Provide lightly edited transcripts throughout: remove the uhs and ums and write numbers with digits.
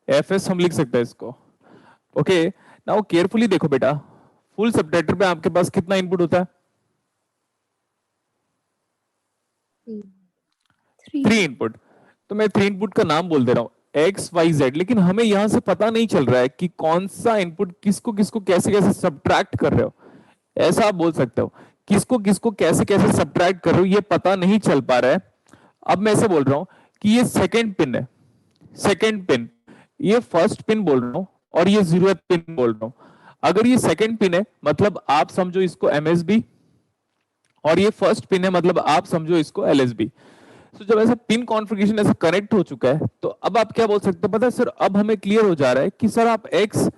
F S हम लिख सकते हैं इसको। ओके, नाउ केयरफुली देखो बेटा, फुल सबट्रैक्टर पे आपके पास कितना इनपुट होता है? 3 इनपुट। तो मैं 3 इनपुट का नाम बोल दे रहा हूं एक्स वाई जेड, लेकिन हमें यहां से पता नहीं चल रहा है कि कौन सा इनपुट किसको किसको कैसे कैसे सब्ट्रैक्ट कर रहे हो। ऐसा आप बोल सकते हो, किसको किसको कैसे कैसे सब्ट्रैक्ट कर रहे हो ये पता नहीं चल पा रहा है। अब मैं ऐसे बोल रहा हूं कि ये सेकेंड पिन है, सेकेंड पिन, ये फर्स्ट पिन बोल रहा हूं, और ये 0th पिन बोल रहा हूं। अगर ये सेकेंड पिन है मतलब आप समझो इसको एमएसबी, और ये फर्स्ट पिन है मतलब आप समझो इसको एलएसबी। तो जब ऐसा पिन कॉन्फ़िगरेशन ऐसे कनेक्ट हो चुका है तो अब आप क्या बोल सकते हो पता है सर, अब हमें क्लियर हो जा रहा है कि सर आप x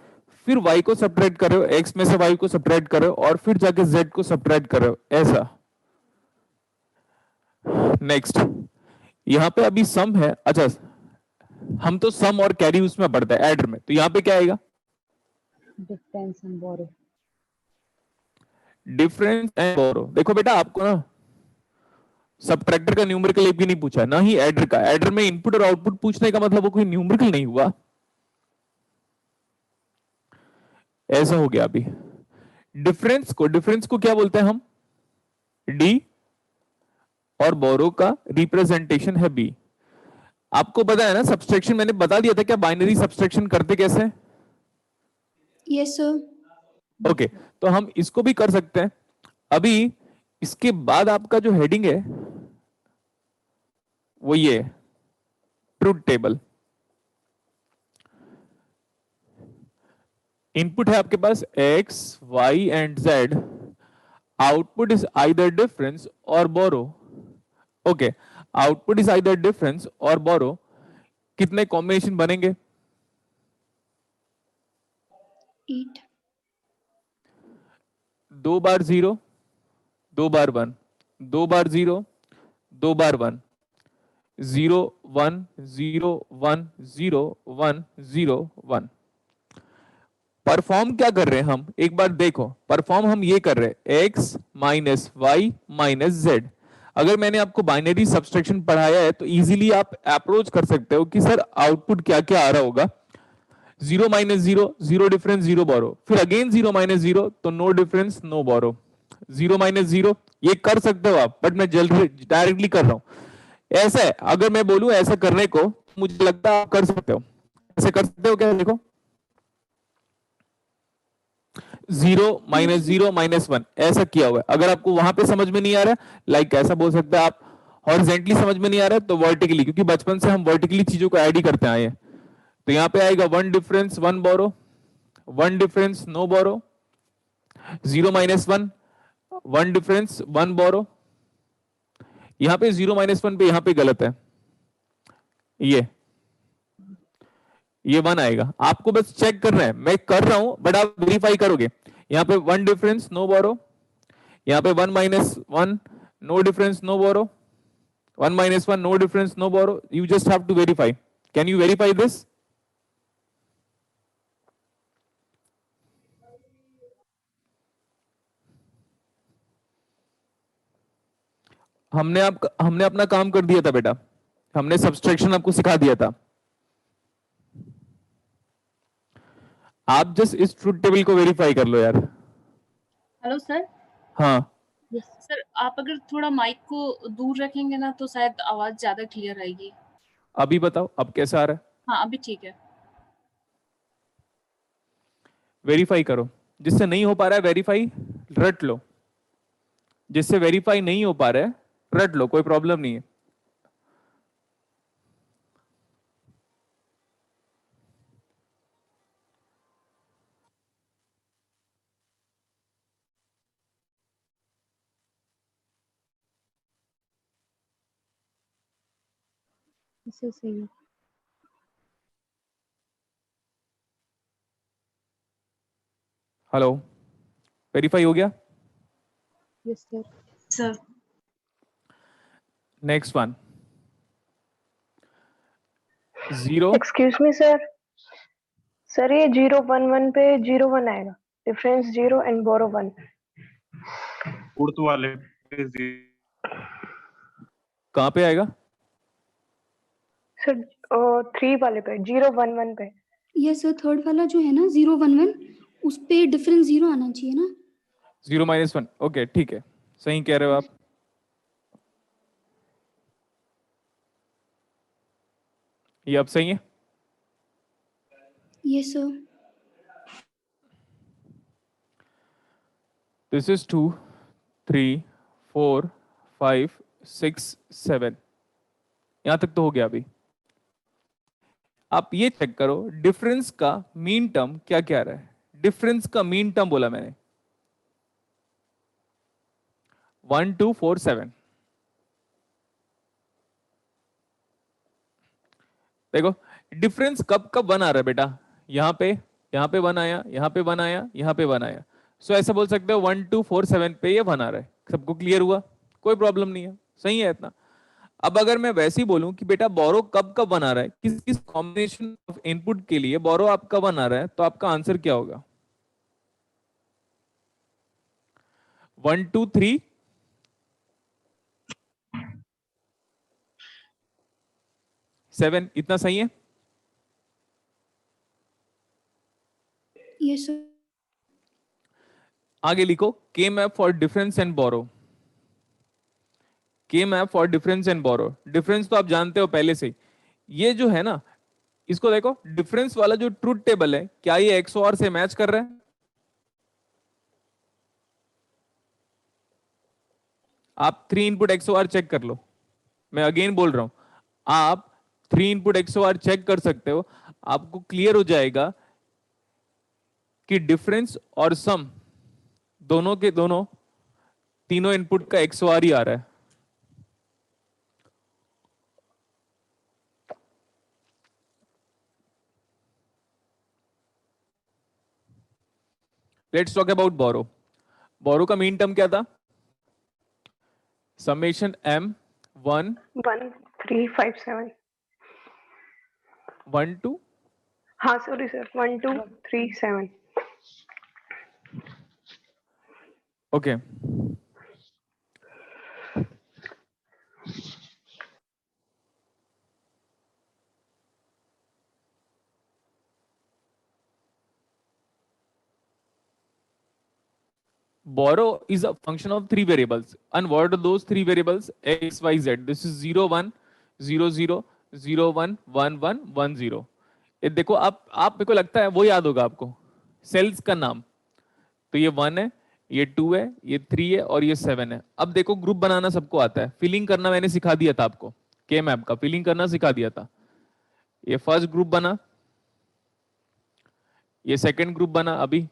फिर y को सब्ट्रैक्ट कर रहे हो, x में से y को सब्ट्रैक्ट कर रहे हो और फिर जाके z को सब्ट्रैक्ट कर रहे हो, ऐसा। नेक्स्ट, यहां पे अभी सम है, अच्छा हम तो सम और कैरी उसमें पढ़ते हैं एडर में, तो यहां पे क्या आएगा? Difference and borrow. Difference and borrow. देखो बेटा आपको ना सब्ट्रैक्टर का न्यूमेरिकल भी नहीं पूछा, ना ही एडर का। एडर में इनपुट और आउटपुट पूछने का मतलब वो कोई न्यूमेरिकल नहीं हुआ। ऐसा हो गया अभी। डिफरेंस को क्या बोलते हैं हम? डी, और बोरो का रिप्रेजेंटेशन है बी। आपको पता है ना सब्सट्रैक्शन, मैंने बता दिया था क्या बाइनरी सब्सट्रैक्शन करते कैसे? Yes sir. ओके, तो हम इसको भी कर सकते हैं। अभी इसके बाद आपका जो हेडिंग है वो ये ट्रूथ टेबल। इनपुट है आपके पास x, y and z, output is either difference और borrow. Okay, output is either difference और बोरो। कितने कॉम्बिनेशन बनेंगे? 8। 2 बार 0, 2 बार 1, 2 बार 0, 2 बार 1, 0 1 0 1 0 1 0 1। परफॉर्म क्या कर रहे हैं हम, एक बार देखो, परफॉर्म हम ये कर रहे हैं x minus Y minus Z. अगर मैंने आपको बाइनरी सब्सट्रैक्शन पढ़ाया है तो इजीली आप अप्रोच कर सकते हो कि सर आउटपुट क्या क्या आ रहा होगा। 0 माइनस 0, 0 डिफरेंस 0 बोरो, फिर अगेन 0 माइनस 0 तो नो डिफरेंस नो बोरो। 0 माइनस 0 ये कर सकते हो आप, बट मैं जल्दी डायरेक्टली कर रहा हूं। ऐसा है, अगर मैं बोलूं ऐसा करने को मुझे लगता है आप कर सकते हो। ऐसे कर सकते हो क्या? देखो 0 - 0 - 1 ऐसा किया हुआ है। अगर आपको वहां पे समझ में नहीं आ रहा है, लाइक ऐसा बोल सकते हैं आप, हॉरिजॉन्टली समझ में नहीं आ रहा है तो वर्टिकली, क्योंकि बचपन से हम वर्टिकली चीजों को ऐड ही करते आए हैं। तो यहां पे आएगा 1 डिफरेंस 1 बोरो, 1 डिफरेंस नो बोरो, 0 - 1, 1 डिफरेंस 1 बोरो। यहां पे 0 - 1 पे यहां पे गलत है, ये 1 आएगा। आपको बस चेक करना है, मैं कर रहा हूं बट आप वेरीफाई करोगे। यहां पे 1 डिफरेंस नो बोरो, यहां पे 1 - 1 no difference no borrow, 1 - 1 no difference no borrow. You just have to verify. Can you verify this? हमने अपना काम कर दिया था बेटा, हमने सब्सट्रैक्शन आपको सिखा दिया था। आप जस्ट इस ट्रूथ टेबल को वेरीफाई कर लो यार। Hello sir. हाँ सर आप अगर थोड़ा माइक को दूर रखेंगे ना तो शायद आवाज ज्यादा क्लियर आएगी। अभी बताओ अब कैसा आ रहा है? हाँ अभी ठीक है। वेरीफाई करो। जिससे नहीं हो पा रहा है वेरीफाई रट लो, जिससे वेरीफाई नहीं हो पा रहा है रट लो, कोई प्रॉब्लम नहीं है। इसे सही है। हेलो, वेरीफाई हो गया? Yes sir. Sir next one 0। Excuse me sir, sir ये 0 1 1 पे 0 1 आएगा, डिफरेंस 0 एंड बोरो 1। फोर्थ वाले पे कहां पे आएगा? सर 3 वाले पे 0 1 1 पे यस सर, थर्ड वाला जो है ना 011, उस पे डिफरेंस 0 आना चाहिए ना। 0 - 1, ओके ठीक है, सही कह रहे हो आप। ये अब सही है। Yes sir. दिस इज 2 3 4 5 6 7, यहां तक तो हो गया। अभी आप ये चेक करो डिफरेंस का मीन टर्म क्या क्या रहा है। डिफरेंस का मीन टर्म बोला मैंने 1 2 4 7। देखो डिफरेंस कब कब 1 आ रहा है बेटा, यहाँ पे 1 आया, यहाँ पे 1 आया, यहाँ पे 1 आया। सो ऐसा बोल सकते हो 1 2 4 7 पे ये 1 आ रहा है। सबको क्लियर हुआ, कोई प्रॉब्लम नहीं है, सही है इतना। अब अगर मैं वैसे ही बोलूं कि बेटा बोरो कब कब 1 आ रहा है, किस किस कॉम्बिनेशन ऑफ इनपुट के लिए बोरो आपका 1 आ रहा है, तो आपका आंसर क्या होगा? 1 2 3 7, इतना सही है। Yes sir. आगे लिखो K map for difference and borrow. K map for difference and borrow. Difference तो आप जानते हो पहले से ही। ये जो है ना, इसको देखो डिफरेंस वाला जो ट्रूथ टेबल है, क्या ये एक्सओआर से मैच कर रहा है? आप 3 इनपुट एक्सओआर चेक कर लो। मैं अगेन बोल रहा हूं, आप 3 इनपुट एक्सओआर चेक कर सकते हो। आपको क्लियर हो जाएगा कि डिफरेंस और सम दोनों के दोनों तीनों इनपुट का एक्सओआर ही आ रहा है। लेट्स टॉक अबाउट बोरो। बोरो का मीन टर्म क्या था? Summation m 1 1 3 5 7। 1 2। हाँ sorry sir, 1 2 3 7। Okay borrow is a function of 3 variables. And what are those 3 variables? X, Y, Z. This is 0 1 0 0 0 1 1 1 1 0। ये देखो आप मेरे को लगता है वो याद होगा आपको, सेल्स का नाम। तो ये 1 है, ये 2 है, ये 3 है और ये 7 है। अब देखो ग्रुप बनाना सबको आता है, फिलिंग करना मैंने सिखा दिया था आपको, के मैप का फिलिंग करना सिखा दिया था। ये फर्स्ट ग्रुप बना, ये सेकंड ग्रुप बना, अभी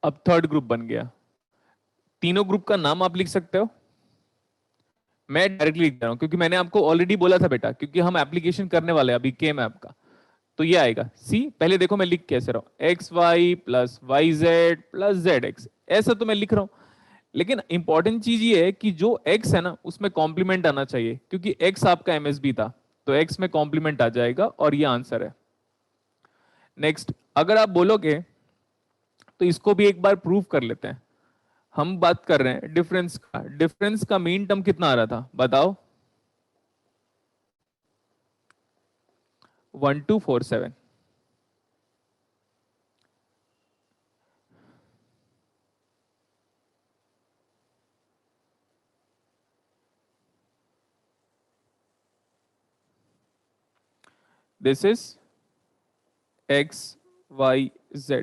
अब थर्ड ग्रुप बन गया। तीनों ग्रुप का नाम आप लिख सकते हो, मैं डायरेक्टली लिख दे रहा हूं क्योंकि मैंने आपको ऑलरेडी बोला था बेटा, क्योंकि हम एप्लीकेशन करने वाले हैं अभी के मैप का। तो ये आएगा सी, पहले देखो मैं लिख कैसे रहा हूं, X Y plus Y Z plus Z X, ऐसा तो मैं लिख रहा हूं। लेकिन इंपॉर्टेंट चीज ये है कि जो एक्स है ना उसमें कॉम्प्लीमेंट आना चाहिए, क्योंकि एक्स आपका एमएसबी था, तो एक्स में कॉम्प्लीमेंट आ जाएगा और ये आंसर है। नेक्स्ट, अगर आप बोलोगे तो इसको भी एक बार प्रूव कर लेते हैं। हम बात कर रहे हैं डिफरेंस का, डिफरेंस का मीन टर्म कितना आ रहा था बताओ? 1 2 4 7। This is x y z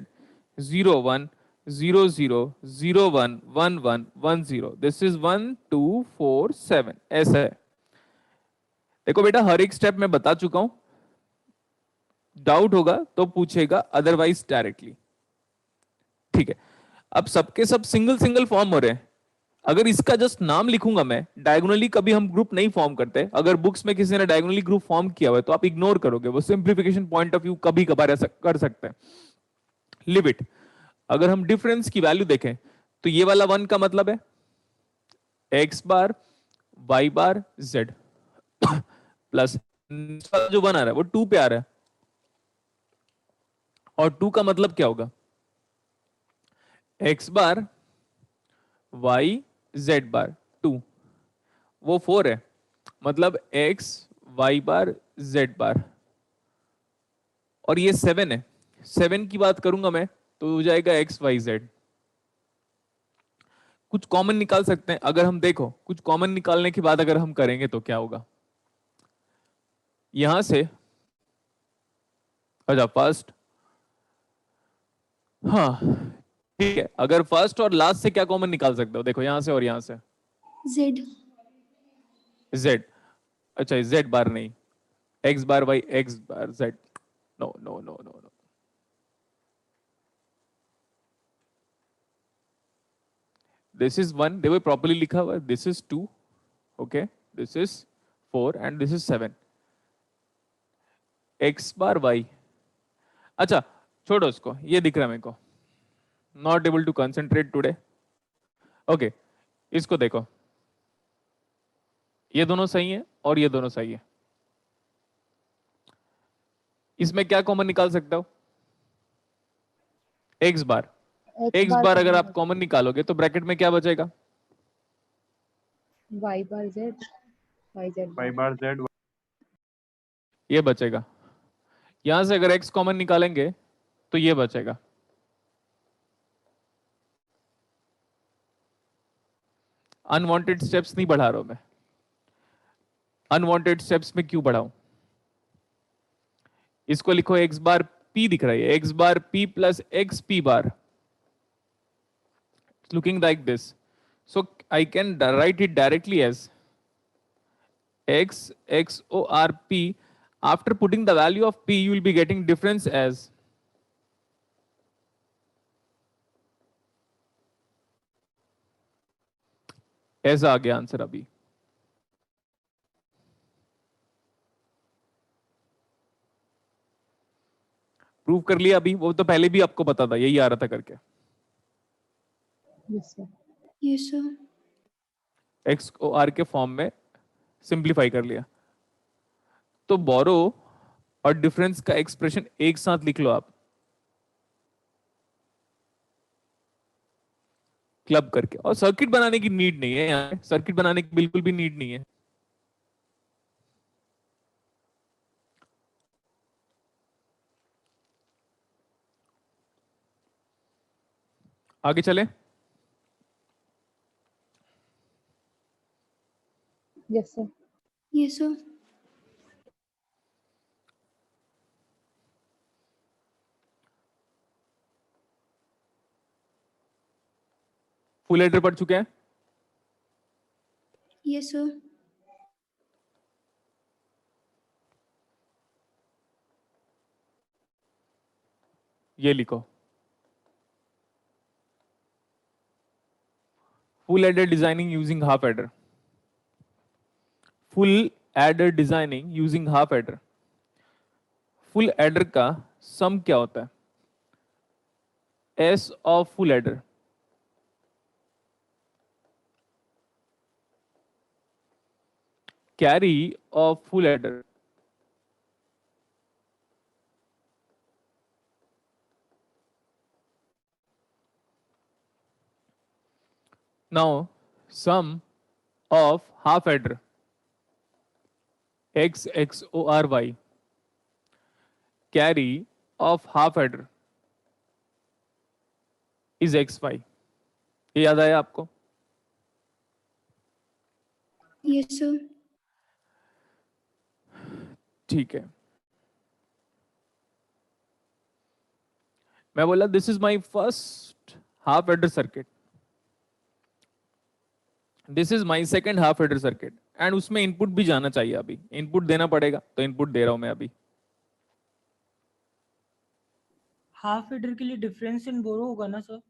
0 1 0 0 0 1 1 1 1 0। This is 1 2 4 7, ऐसा है। देखो बेटा हर एक स्टेप मैं बता चुका हूं, डाउट होगा तो पूछेगा, अदरवाइज डायरेक्टली। ठीक है, अब सबके सब सिंगल सिंगल फॉर्म हो रहे हैं। अगर इसका जस्ट नाम लिखूंगा मैं, डायगोनली कभी हम ग्रुप नहीं फॉर्म करते। अगर बुक्स में किसी ने डायगोनली ग्रुप फॉर्म किया हुआ है तो आप इग्नोर करोगे, वो सिंप्लीफिकेशन पॉइंट ऑफ व्यू कभी कभार ऐसा कर सकते हैं। लिमिट, अगर हम डिफरेंस की वैल्यू देखें तो ये वाला 1 का मतलब है एक्स बार वाई बार जेड प्लस जो 1 आ रहा है वो 2 पे आ रहा है, और 2 का मतलब क्या होगा? एक्स बार वाई जेड बार 2, वो 4 है, मतलब एक्स y बार z बार, और ये 7 है, 7 की बात करूंगा मैं तो हो जाएगा x y z। कुछ कॉमन निकाल सकते हैं अगर हम, देखो कुछ कॉमन निकालने के बाद अगर हम करेंगे तो क्या होगा, यहां से अच्छा फर्स्ट, हाँ ठीक है, अगर फर्स्ट और लास्ट से क्या कॉमन निकाल सकते हो, देखो यहां से और यहां से Z। z, अच्छा z बार नहीं, x bar by x bar z, no no no no no, this is 1, देखो प्रॉपर्ली लिखा हुआ है, this is 2, okay, this is 4 and this is 7, x bar y, अच्छा छोड़ो उसको, ये दिख रहा है मेरे को, not able to concentrate today, okay, इसको देखो, ये दोनों सही है और ये दोनों सही है, इसमें क्या कॉमन निकाल सकते हो, x बार, x x बार बार अगर कॉमन आप कॉमन निकालोगे तो ब्रैकेट में क्या बचेगा, y बार z, y z y बार बार z, ये बचेगा, यहां से अगर x कॉमन निकालेंगे तो ये बचेगा, अनवांटेड स्टेप्स नहीं बढ़ा रहा हूं मैं, अनवांटेड स्टेप्स में क्यों बढ़ाऊं, इसको लिखो x बार p दिख रहा है, x bar p plus x p bar, it's looking like this, so I can write it directly as x x o r p, after putting the value of p you will be getting difference as ऐसा आ गया answer अभी, prove कर लिया अभी, वो तो पहले भी आपको पता था यही आ रहा था करके, yes sir Yes sir। X को आर के फॉर्म में सिंप्लीफाई कर लिया, तो बोरो और डिफरेंस का एक्सप्रेशन एक साथ लिख लो आप, क्लब करके, और सर्किट बनाने की नीड नहीं है, यहाँ सर्किट बनाने की बिल्कुल भी नीड नहीं है, आगे चले, yes sir Yes sir। Full adder पढ़ चुके हैं, Yes sir। ये लिखो, full adder designing using half adder, full adder designing using half adder, full adder का सम क्या होता है, S of full adder, carry off full adder, now sum of half adder x x o r y, carry of half adder is x y, ये याद आया आपको, Yes sir। ठीक है, मैं बोला this is my first half adder circuit, this is my second half adder circuit, and उसमें input भी जाना चाहिए, अभी इनपुट देना पड़ेगा तो इनपुट दे रहा हूं मैं अभी, हाफ एडर के लिए डिफरेंस इन बोरो होगा ना सर?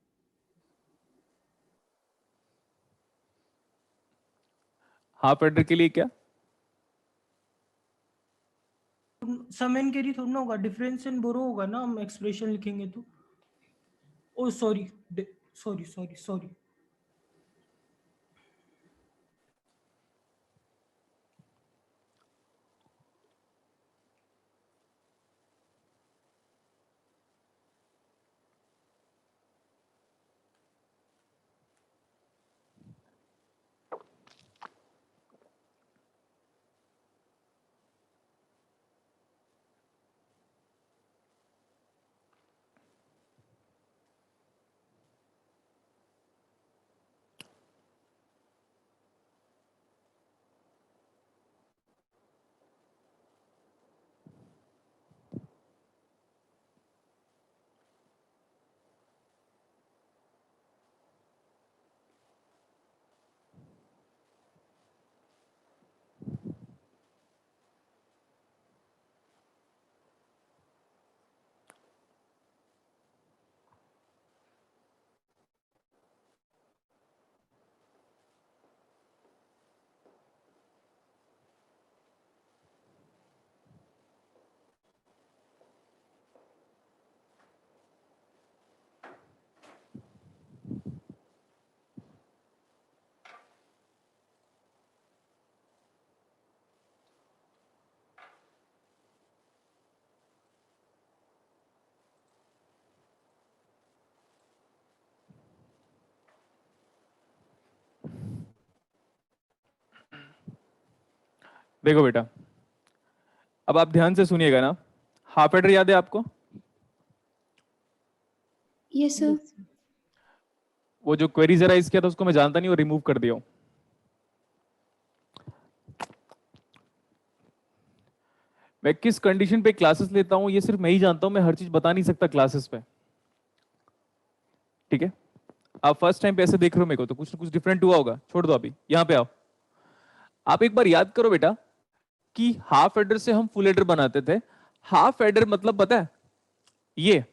हाफ एडर के लिए क्या, सम एन कैरी थोड़ा ना होगा, डिफरेंस इन बोरो होगा ना, हम एक्सप्रेशन लिखेंगे तो। ओ सॉरी सॉरी सॉरी सॉरी, देखो बेटा, अब आप ध्यान से सुनिएगा ना, हाफ एडर याद है आपको? Yes sir. वो जो क्वेरीज राइज किया था उसको मैं जानता नहीं, वो रिमूव कर दिया हूं। मैं किस कंडीशन पे क्लासेस लेता हूं ये सिर्फ मैं ही जानता हूं, मैं हर चीज बता नहीं सकता क्लासेस पे, ठीक है? आप फर्स्ट टाइम पे ऐसे देख रहे हो मेरे को तो कुछ ना कुछ डिफरेंट हुआ होगा, छोड़ दो अभी, यहां पे आओ। आप एक बार याद करो बेटा कि हाफ एडर से हम फुल एडर बनाते थे। हाफ एडर मतलब पता है ये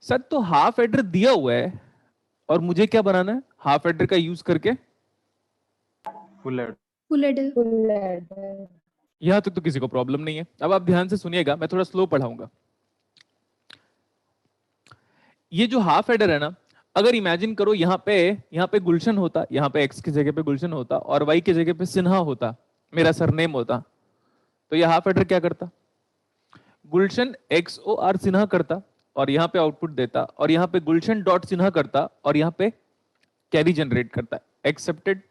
सर, तो हाफ एडर दिया हुआ है और मुझे क्या बनाना है हाफ एडर का यूज करके? Full add. Full adder. Full adder. यहां तक तो किसी को प्रॉब्लम नहीं है। अब आप ध्यान से सुनिएगा, मैं थोड़ा स्लो पढ़ाऊंगा। ये जो हाफ एडर है ना, अगर इमेजिन करो यहाँ पे गुलशन होता, यहाँ पे एक्स की जगह पे गुलशन होता और वाई की जगह पे सिन्हा होता, मेरा सरनेम होता, तो ये हाफ एडर क्या करता? गुलशन XOR सिन्हा करता और यहाँ पे आउटपुट देता, और यहाँ पे गुलशन डॉट सिन्हा करता और यहाँ पे कैरी जनरेट करता। Accepted?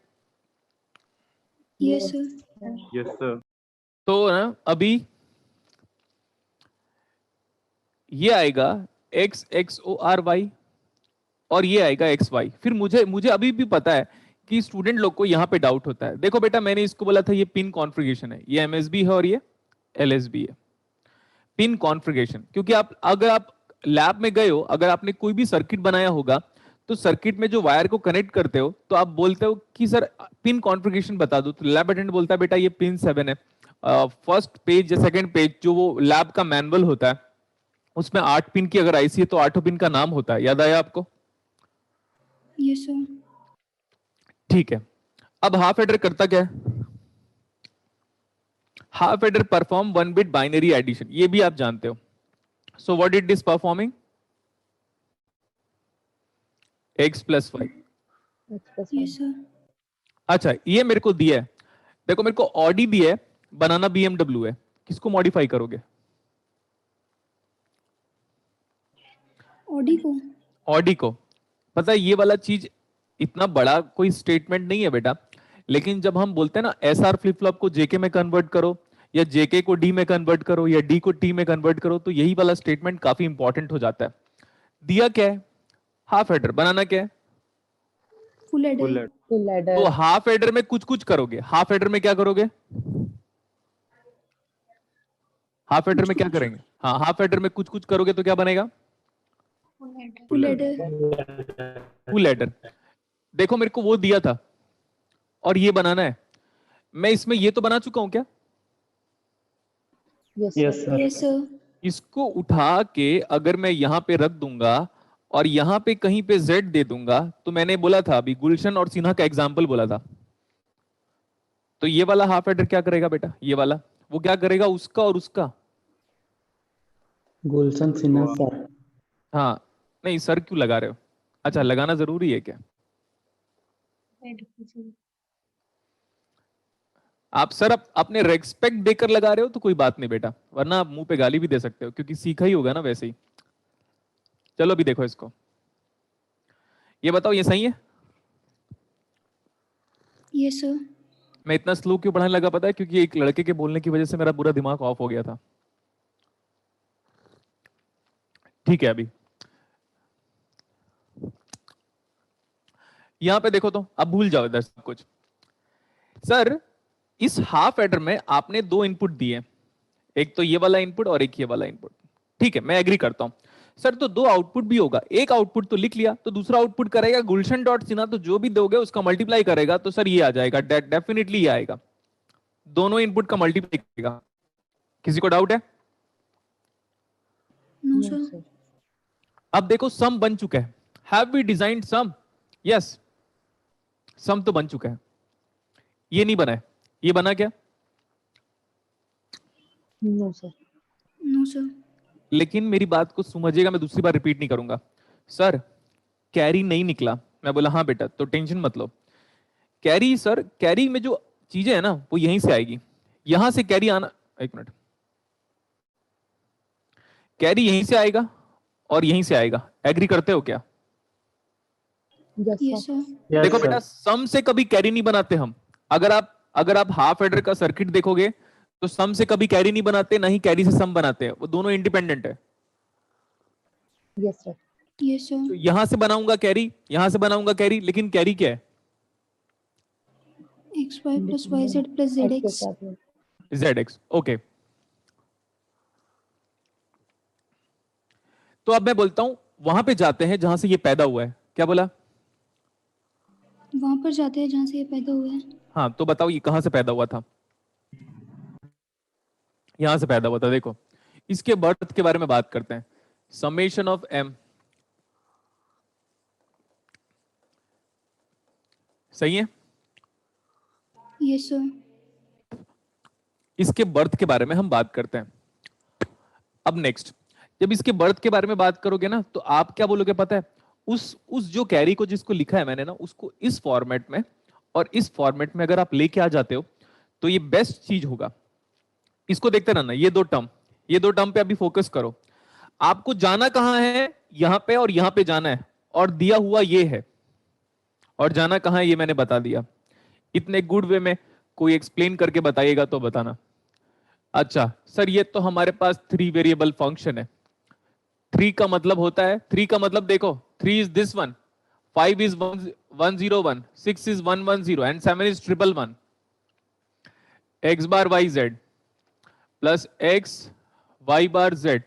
Yes sir. Yes sir. तो ना अभी ये आएगा XOR Y और ये आएगा XY। फिर मुझे अभी भी पता है कि स्टूडेंट लोग को यहाँ पे डाउट होता है। देखो बेटा, मैंने इसको बोला था ये पिन कॉन्फ़िगरेशन है, ये MSB है और ये LSB है। पिन कॉन्फ़िगरेशन, क्योंकि अगर आप लैब में गए हो, अगर आपने कोई भी सर्किट बनाया होगा तो सर्किट में जो वायर को कनेक्ट करते हो तो आप बोलते हो कि सर पिन कॉन्फ़िगरेशन बता दो, तो लैब अटेंडेंट बोलता है बेटा ये पिन 7 है। फर्स्ट पेज या सेकंड पेज जो वो लैब का मैनुअल होता है उसमें 8 पिन की अगर आईसी है तो 8 पिन का नाम होता है। याद आया आपको? Yes sir. ठीक है। अब हाफ एडर करता क्या है? Half adder perform 1 bit binary addition, ये भी आप जानते हो। So what it is performing? x plus Y. Yes sir. अच्छा, ये मेरे को दिया है, देखो मेरे को ऑडी दिया है, बनाना BMW है, किसको मॉडिफाई करोगे? ऑडी को। ऑडी को। पता है ये वाला चीज इतना बड़ा कोई स्टेटमेंट नहीं है बेटा, लेकिन जब हम बोलते हैं ना SR फ्लिप फ्लॉप को JK में कन्वर्ट करो या JK को D में कन्वर्ट करो या D को T में कन्वर्ट करो, तो यही वाला स्टेटमेंट काफी इंपॉर्टेंट हो जाता है। दिया क्या है? Half adder. बनाना क्या है? Full adder. Full add. Full adder. तो हाफ एडर में कुछ कुछ करोगे। हाफ एडर में क्या करोगे? हाफ एडर में क्या करेंगे? हाँ, हाफ एडर में कुछ कुछ करोगे तो क्या बनेगा? Full adder. Full adder. देखो मेरे को वो दिया था और ये बनाना है, मैं इसमें ये तो बना चुका हूं क्या? Yes sir. Yes sir. इसको उठा के अगर मैं यहां पे रख दूंगा और यहां पे कहीं पे Z दे दूंगा, तो मैंने बोला था अभी गुलशन और सिन्हा का एग्जाम्पल बोला था, तो ये वाला हाफ एडर क्या करेगा बेटा? ये वाला वो क्या करेगा? उसका और उसका। गुलशन सिन्हा सर। हाँ, नहीं सर क्यों लगा रहे हो? अच्छा, लगाना जरूरी है क्या? आप सर अपने रेस्पेक्ट देकर लगा रहे हो तो कोई बात नहीं बेटा, वरना आप मुंह पे गाली भी दे सकते हो, क्योंकि सीखा ही होगा ना वैसे ही। चलो अभी देखो इसको, ये बताओ ये सही है? Yes sir. मैं इतना स्लो क्यों पढ़ाने लगा पता है? क्योंकि एक लड़के के बोलने की वजह से मेरा पूरा दिमाग ऑफ हो गया था। ठीक है, अभी यहां पे देखो, तो अब भूल जाओ इधर सब कुछ। सर इस हाफ एडर में आपने 2 इनपुट दिए, एक तो ये वाला इनपुट और एक ये वाला इनपुट। ठीक है, मैं एग्री करता हूं। सर तो 2 आउटपुट भी होगा, एक आउटपुट तो लिख लिया, तो दूसरा आउटपुट करेगा गुलशन डॉट सिन्हा, तो जो भी दोगे उसका मल्टीप्लाई करेगा, तो सर ये आ जाएगा, डेफिनेटली ये आएगा, दोनों इनपुट का मल्टीप्लाई करेगा। किसी को डाउट है? No sir. अब देखो सम बन चुका है। Have we designed sum? Yes, sum तो बन चुका है, ये नहीं बना है। ये बना क्या? No sir. No sir. लेकिन मेरी बात को समझिएगा, मैं दूसरी बार रिपीट नहीं करूंगा। सर कैरी नहीं निकला, मैं बोला हाँ बेटा, तो टेंशन मत लो। कैरी सर, कैरी में जो चीजें है ना वो यहीं से आएगी, यहां से कैरी आना, एक मिनट, कैरी यहीं से आएगा और यहीं से आएगा। एग्री करते हो क्या? यस देखो बेटा, सम से कभी कैरी नहीं बनाते हम। अगर आप हाफ एडर का सर्किट देखोगे तो सम से कभी कैरी नहीं बनाते, ना ही कैरी से सम बनाते हैं, वो दोनों इंडिपेंडेंट है। Yes, sir. Yes, sir. तो यहां से बनाऊंगा कैरी, यहां से बनाऊंगा कैरी, लेकिन कैरी क्या है? XY plus YZ plus X के ZX. साथ में. ZX। ओके, तो अब मैं बोलता हूं वहां पे जाते हैं जहां से ये पैदा हुआ है। क्या बोला? वहां पर जाते हैं जहां से ये पैदा हुआ है। हाँ, तो बताओ ये कहां से पैदा हुआ था? यहां से पैदा हुआ था। देखो, इसके बर्थ के बारे में बात करते हैं। समेशन ऑफ m, सही है? Yes, sir. इसके बर्थ के बारे में हम बात करते हैं। अब नेक्स्ट, जब इसके बर्थ के बारे में बात करोगे ना, तो आप क्या बोलोगे पता है? उस जो कैरी को जिसको लिखा है मैंने ना, उसको इस फॉर्मेट में और इस फॉर्मेट में अगर आप लेके आ जाते हो तो ये बेस्ट चीज होगा। इसको देखते रहना, ये दो टर्म पे अभी फोकस करो। आपको जाना कहां है? यहां पे और यहां पे जाना है, और दिया हुआ ये है, और जाना कहां है ये मैंने बता दिया। इतने गुड वे में कोई एक्सप्लेन करके बताइएगा तो बताना। अच्छा सर, ये तो हमारे पास 3 वेरिएबल फंक्शन है। 3 का मतलब होता है, 3 का मतलब देखो, 3 is this one, 5 is 101, 6 is 110 and 7 is 111। x bar y z plus x y bar z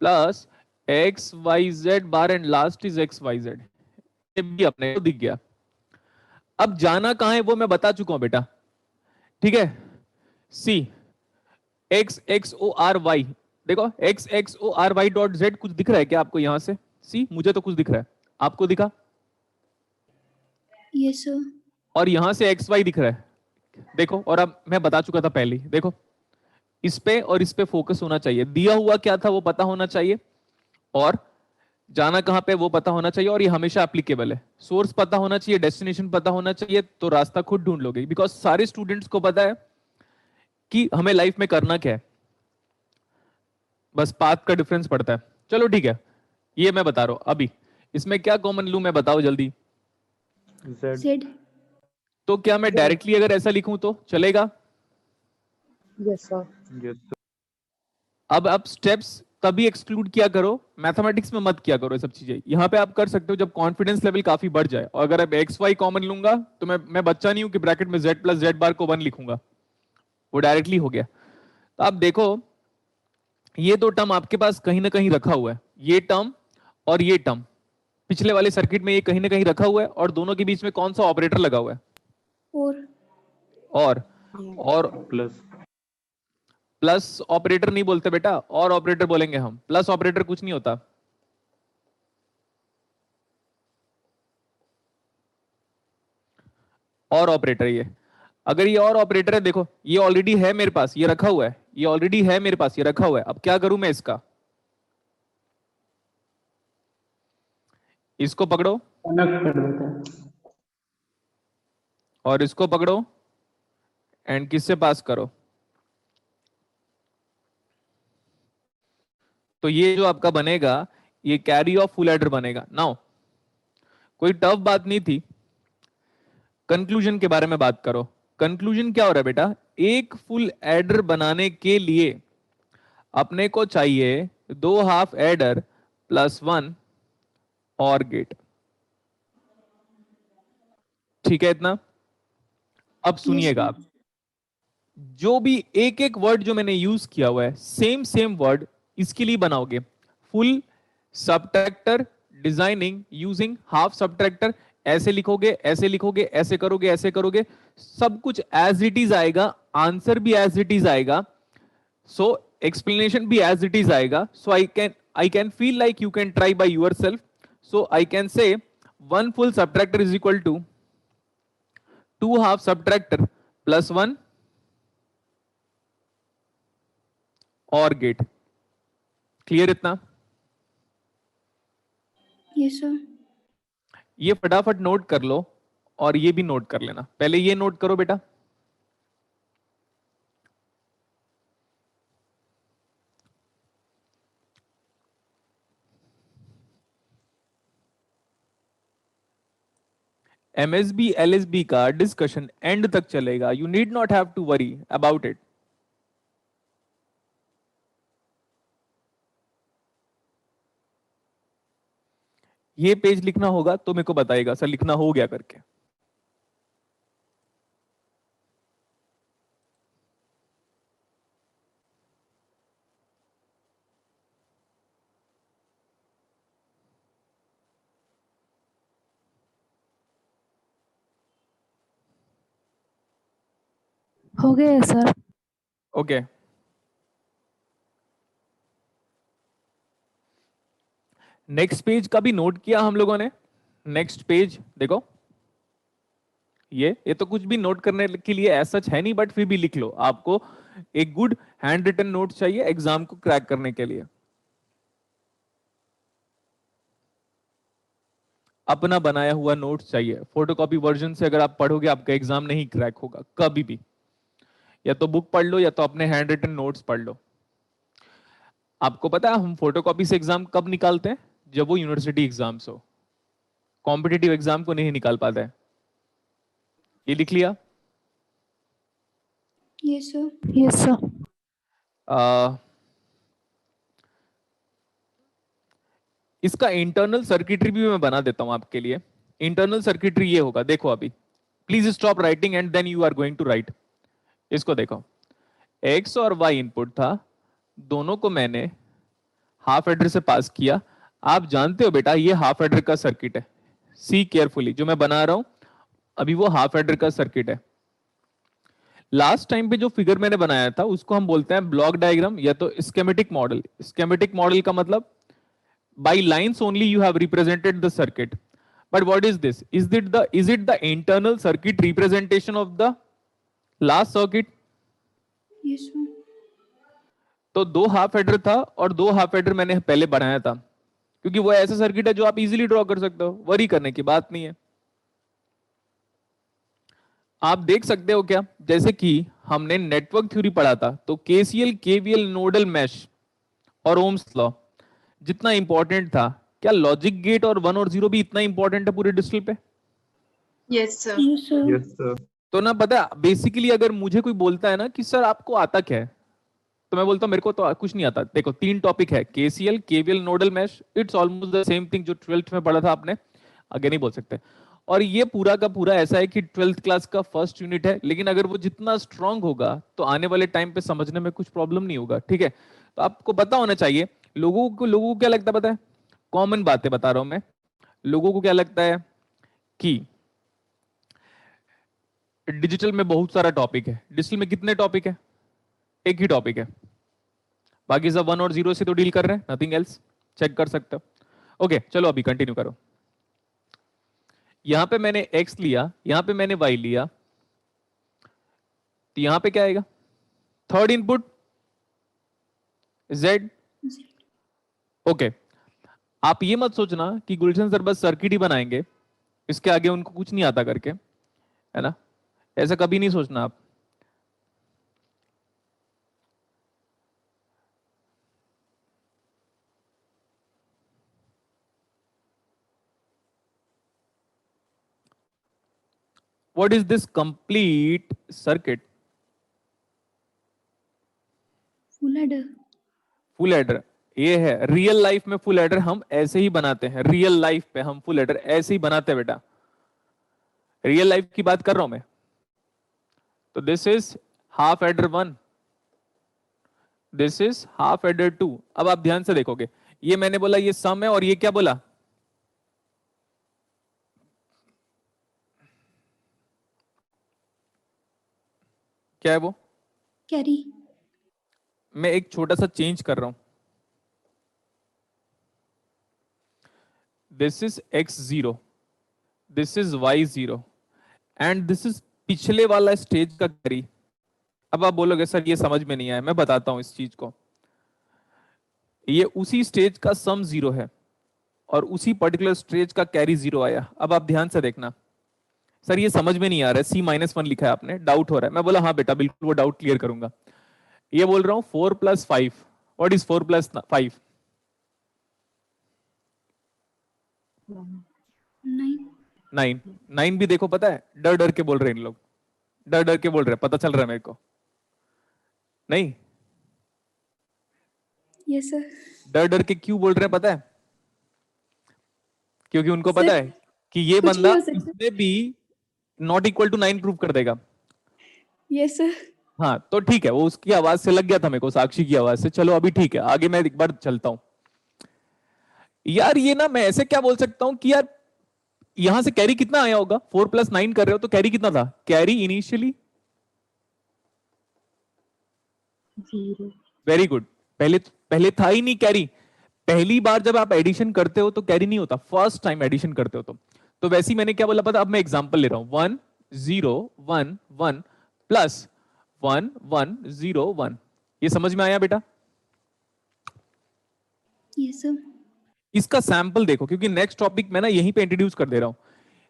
plus x y z bar and last is x y z। ये भी अपने को दिख गया। अब जाना कहां है वो मैं बता चुका हूं बेटा, ठीक है? सी x x o r y, देखो x x o r y dot z कुछ दिख रहा है क्या आपको यहां से? सी मुझे तो कुछ दिख रहा है, आपको दिखा? Yes, sir. और यहां से x y दिख रहा है, देखो। और अब मैं बता चुका था पहले ही, देखो इस पे और इस पे फोकस होना चाहिए। दिया हुआ क्या था वो पता होना चाहिए, और जाना कहां पे वो पता होना चाहिए, और ये हमेशा एप्लीकेबल है। सोर्स पता होना चाहिए, डेस्टिनेशन पता होना चाहिए, तो रास्ता खुद ढूंढ लोगे। बिकॉज सारे स्टूडेंट्स को पता है कि हमें लाइफ में करना क्या है, बस पाथ का डिफरेंस पड़ता है। चलो ठीक है, ये मैं बता रहा हूं। अभी इसमें क्या कॉमन लूं मैं, बताओ जल्दी। Z। Z. तो क्या मैं डायरेक्टली अगर ऐसा लिखूं तो चलेगा? Yes, sir. Yes, sir. अब आप स्टेप्स तभी एक्सक्लूड किया करो, मैथमेटिक्स में मत किया करो ये सब चीजें। यहां पे आप कर सकते हो जब कॉन्फिडेंस लेवल काफी बढ़ जाए। और अगर अब एक्स वाई कॉमन लूंगा तो मैं बच्चा नहीं हूं कि ब्रैकेट में z प्लस जेड बार को 1 लिखूंगा, वो डायरेक्टली हो गया। तो आप देखो, ये दो टर्म आपके पास कहीं ना कहीं रखा हुआ है, ये टर्म और ये टर्म। पिछले वाले सर्किट में ये कहीं ना कहीं रखा हुआ है, और दोनों के बीच में कौन सा ऑपरेटर लगा हुआ है? और और Plus। प्लस ऑपरेटर नहीं बोलते बेटा, और ऑपरेटर बोलेंगे हम। प्लस ऑपरेटर कुछ नहीं होता। और ऑपरेटर, ये अगर ये और ऑपरेटर है, देखो ये ऑलरेडी है मेरे पास, ये रखा हुआ है, ये ऑलरेडी है मेरे पास, ये रखा हुआ है। अब क्या करूं मैं इसका? इसको पकड़ो कनेक्ट कर देते हैं। और इसको पकड़ो एंड किससे पास करो, तो ये जो आपका बनेगा ये कैरी ऑफ फुल एडर बनेगा। नाउ कोई टफ बात नहीं थी, कंक्लूजन के बारे में बात करो। कंक्लूजन क्या हो रहा है बेटा? एक फुल एडर बनाने के लिए अपने को चाहिए 2 हाफ एडर प्लस 1 और गेट। ठीक है इतना? अब सुनिएगा आप, जो भी एक एक वर्ड जो मैंने यूज किया हुआ है, सेम वर्ड इसके लिए बनाओगे। Full subtractor designing using half subtractor, ऐसे लिखोगे, ऐसे लिखोगे, ऐसे करोगे, ऐसे करोगे, सब कुछ एज इट इज आएगा, आंसर भी एज इट इज आएगा, सो एक्सप्लेनेशन भी एज इट इज आएगा। So I can feel like you can try by yourself. So I can say 1 full subtractor is equal to 2 half subtractor plus 1 और gate. Clear इतना? Yes, sir. ये फटाफट note कर लो, और ये भी नोट कर लेना। पहले ये नोट करो बेटा, MSB LSB का डिस्कशन एंड तक चलेगा। You need not have to worry about it. ये पेज लिखना होगा तो मेरे को बताइएगा सर लिखना हो गया करके। हो गया सर। ओके, नेक्स्ट पेज का भी नोट किया हम लोगों ने। नेक्स्ट पेज देखो, ये तो कुछ भी नोट करने के लिए ऐसा सच है नहीं, बट फिर भी लिख लो। आपको एक गुड हैंड रिटन नोट चाहिए एग्जाम को क्रैक करने के लिए। अपना बनाया हुआ नोट चाहिए। फोटोकॉपी वर्जन से अगर आप पढ़ोगे आपका एग्जाम नहीं क्रैक होगा कभी भी। या तो बुक पढ़ लो या तो अपने हैंड रिटन नोट्स पढ़ लो। आपको पता है हम फोटोकॉपी से एग्जाम कब निकालते हैं? जब वो यूनिवर्सिटी एग्जाम्स हो, कॉम्पिटिटिव एग्जाम को नहीं निकाल पाते हैं। ये लिख लिया? Yes sir. Yes sir. इसका इंटरनल सर्किटरी भी मैं बना देता हूं आपके लिए। इंटरनल सर्किटरी ये होगा, देखो अभी please stop writing and then you are going to write. इसको देखो, एक्स और वाई इनपुट था, दोनों को मैंने हाफ एडर से पास किया। आप जानते हो बेटा ये हाफ एडर का सर्किट है। सी केयरफुली, जो मैं बना रहा हूं अभी वो हाफ एडर का सर्किट है। लास्ट टाइम पे जो फिगर मैंने बनाया था उसको हम बोलते हैं ब्लॉक डायग्राम या तो स्केमेटिक मॉडल। स्केमेटिक मॉडल का मतलब by lines only you have represented the circuit, but what is this? Is it the internal circuit representation of the last circuit? Yes sir. तो दो हाफ एडर था और दो half adder मैंने पहले बनाया था, क्योंकि वो ऐसा सर्किट है जो आप इजीली ड्रॉ कर सकते हो, वरी करने की बात नहीं है। आप देख सकते हो क्या, जैसे कि हमने नेटवर्क थ्योरी पढ़ा था, तो केसीएल केवीएल नोडल मैश और ओम्स लॉ जितना इंपॉर्टेंट था, क्या लॉजिक गेट और 1 और 0 भी इतना इंपॉर्टेंट है पूरे डिस्टिल पे? Yes sir. Yes sir. Yes, sir. तो ना पता है बेसिकली अगर मुझे कोई बोलता है ना कि सर आपको आता क्या है, तो मैं बोलता हूं मेरे को तो कुछ नहीं आता। देखो 3 टॉपिक है, KCL KVL nodal mesh, it's almost the same thing जो 12th में पढ़ा था आपने, आगे नहीं बोल सकते। और ये पूरा का पूरा ऐसा है कि 12th क्लास का फर्स्ट यूनिट है, लेकिन अगर वो जितना स्ट्रांग होगा तो आने वाले टाइम पे समझने में कुछ प्रॉब्लम नहीं होगा, ठीक है? तो आपको पता होना चाहिए। लोगों को क्या लगता है पता है? कॉमन बातें बता रहा हूं मैं। लोगों को क्या लगता है कि डिजिटल में बहुत सारा टॉपिक है। डिजिटल में कितने टॉपिक है? एक ही टॉपिक है, बाकी सब 1 और 0 से तो डील कर रहे हैं, नथिंग एल्स। चेक कर सकते हो। ओके चलो अभी कंटिन्यू करो। यहां पे मैंने x लिया, यहां पे मैंने y लिया, तो यहां पे क्या आएगा? Third input z। ओके, आप ये मत सोचना कि गुलशन सर बस सर्किट ही बनाएंगे, इसके आगे उनको कुछ नहीं आता करके, है ना? ऐसा कभी नहीं सोचना आप। What is this complete circuit? Full adder. Full adder ये है। रियल लाइफ में फुल एडर हम ऐसे ही बनाते हैं। रियल लाइफ पे हम फुल एडर ऐसे ही बनाते हैं बेटा। रियल लाइफ की बात कर रहा हूं मैं। तो this is half adder 1, this is half adder 2। अब आप ध्यान से देखोगे, ये मैंने बोला ये सम है, और ये क्या बोला? क्या है वो? कैरी। मैं एक छोटा सा चेंज कर रहा हूं। This is x0, this is y0 and this is पिछले वाला स्टेज का कैरी। अब आप बोलोगे सर ये समझ में नहीं आया, मैं बताता हूं इस चीज को। ये उसी स्टेज का सम 0 है और उसी पर्टिकुलर स्टेज का कैरी 0 आया। अब आप ध्यान से देखना। सर ये समझ में नहीं आ रहा है, C-1 लिखा है आपने, डाउट हो रहा है। मैं बोला हाँ बेटा बिल्कुल वो डाउट क्लियर करूंगा। ये बोल रहा हूं 4 + 5। What is 4 + 5? 9। 9 भी देखो पता है, डर डर के बोल रहे हैं इन लोग, डर डर के बोल रहे हैं, पता चल रहा है मेरे को। नहीं, यस सर। डर डर के क्यों बोल रहे हैं पता है? क्योंकि उनको Sir, पता है कि ये कुछ बंदा भी हो सकता है। इसमें भी नॉट इक्वल टू 9 प्रूव कर देगा। Yes sir. हाँ तो ठीक है, वो उसकी आवाज से लग गया था मेरे को, साक्षी की आवाज से। चलो अभी ठीक है, आगे मैं एक बार चलता हूं। यार ये ना मैं ऐसे क्या बोल सकता हूं कि यार यहां से कैरी कितना आया होगा, 4 + 9 कर रहे हो तो कैरी कितना था? Carry initially 0. वेरी गुड, पहले पहले था ही नहीं कैरी। पहली बार जब आप एडिशन करते हो तो कैरी नहीं होता, फर्स्ट टाइम एडिशन करते हो तो वैसे ही मैंने क्या बोला पता, अब मैं एग्जांपल ले रहा हूं, 1 0 1 1 प्लस 1 1 0 1। ये समझ में आया बेटा? Yes sir. इसका सैंपल देखो, क्योंकि नेक्स्ट टॉपिक मैं ना यहीं पे इंट्रोड्यूस कर दे रहा हूं।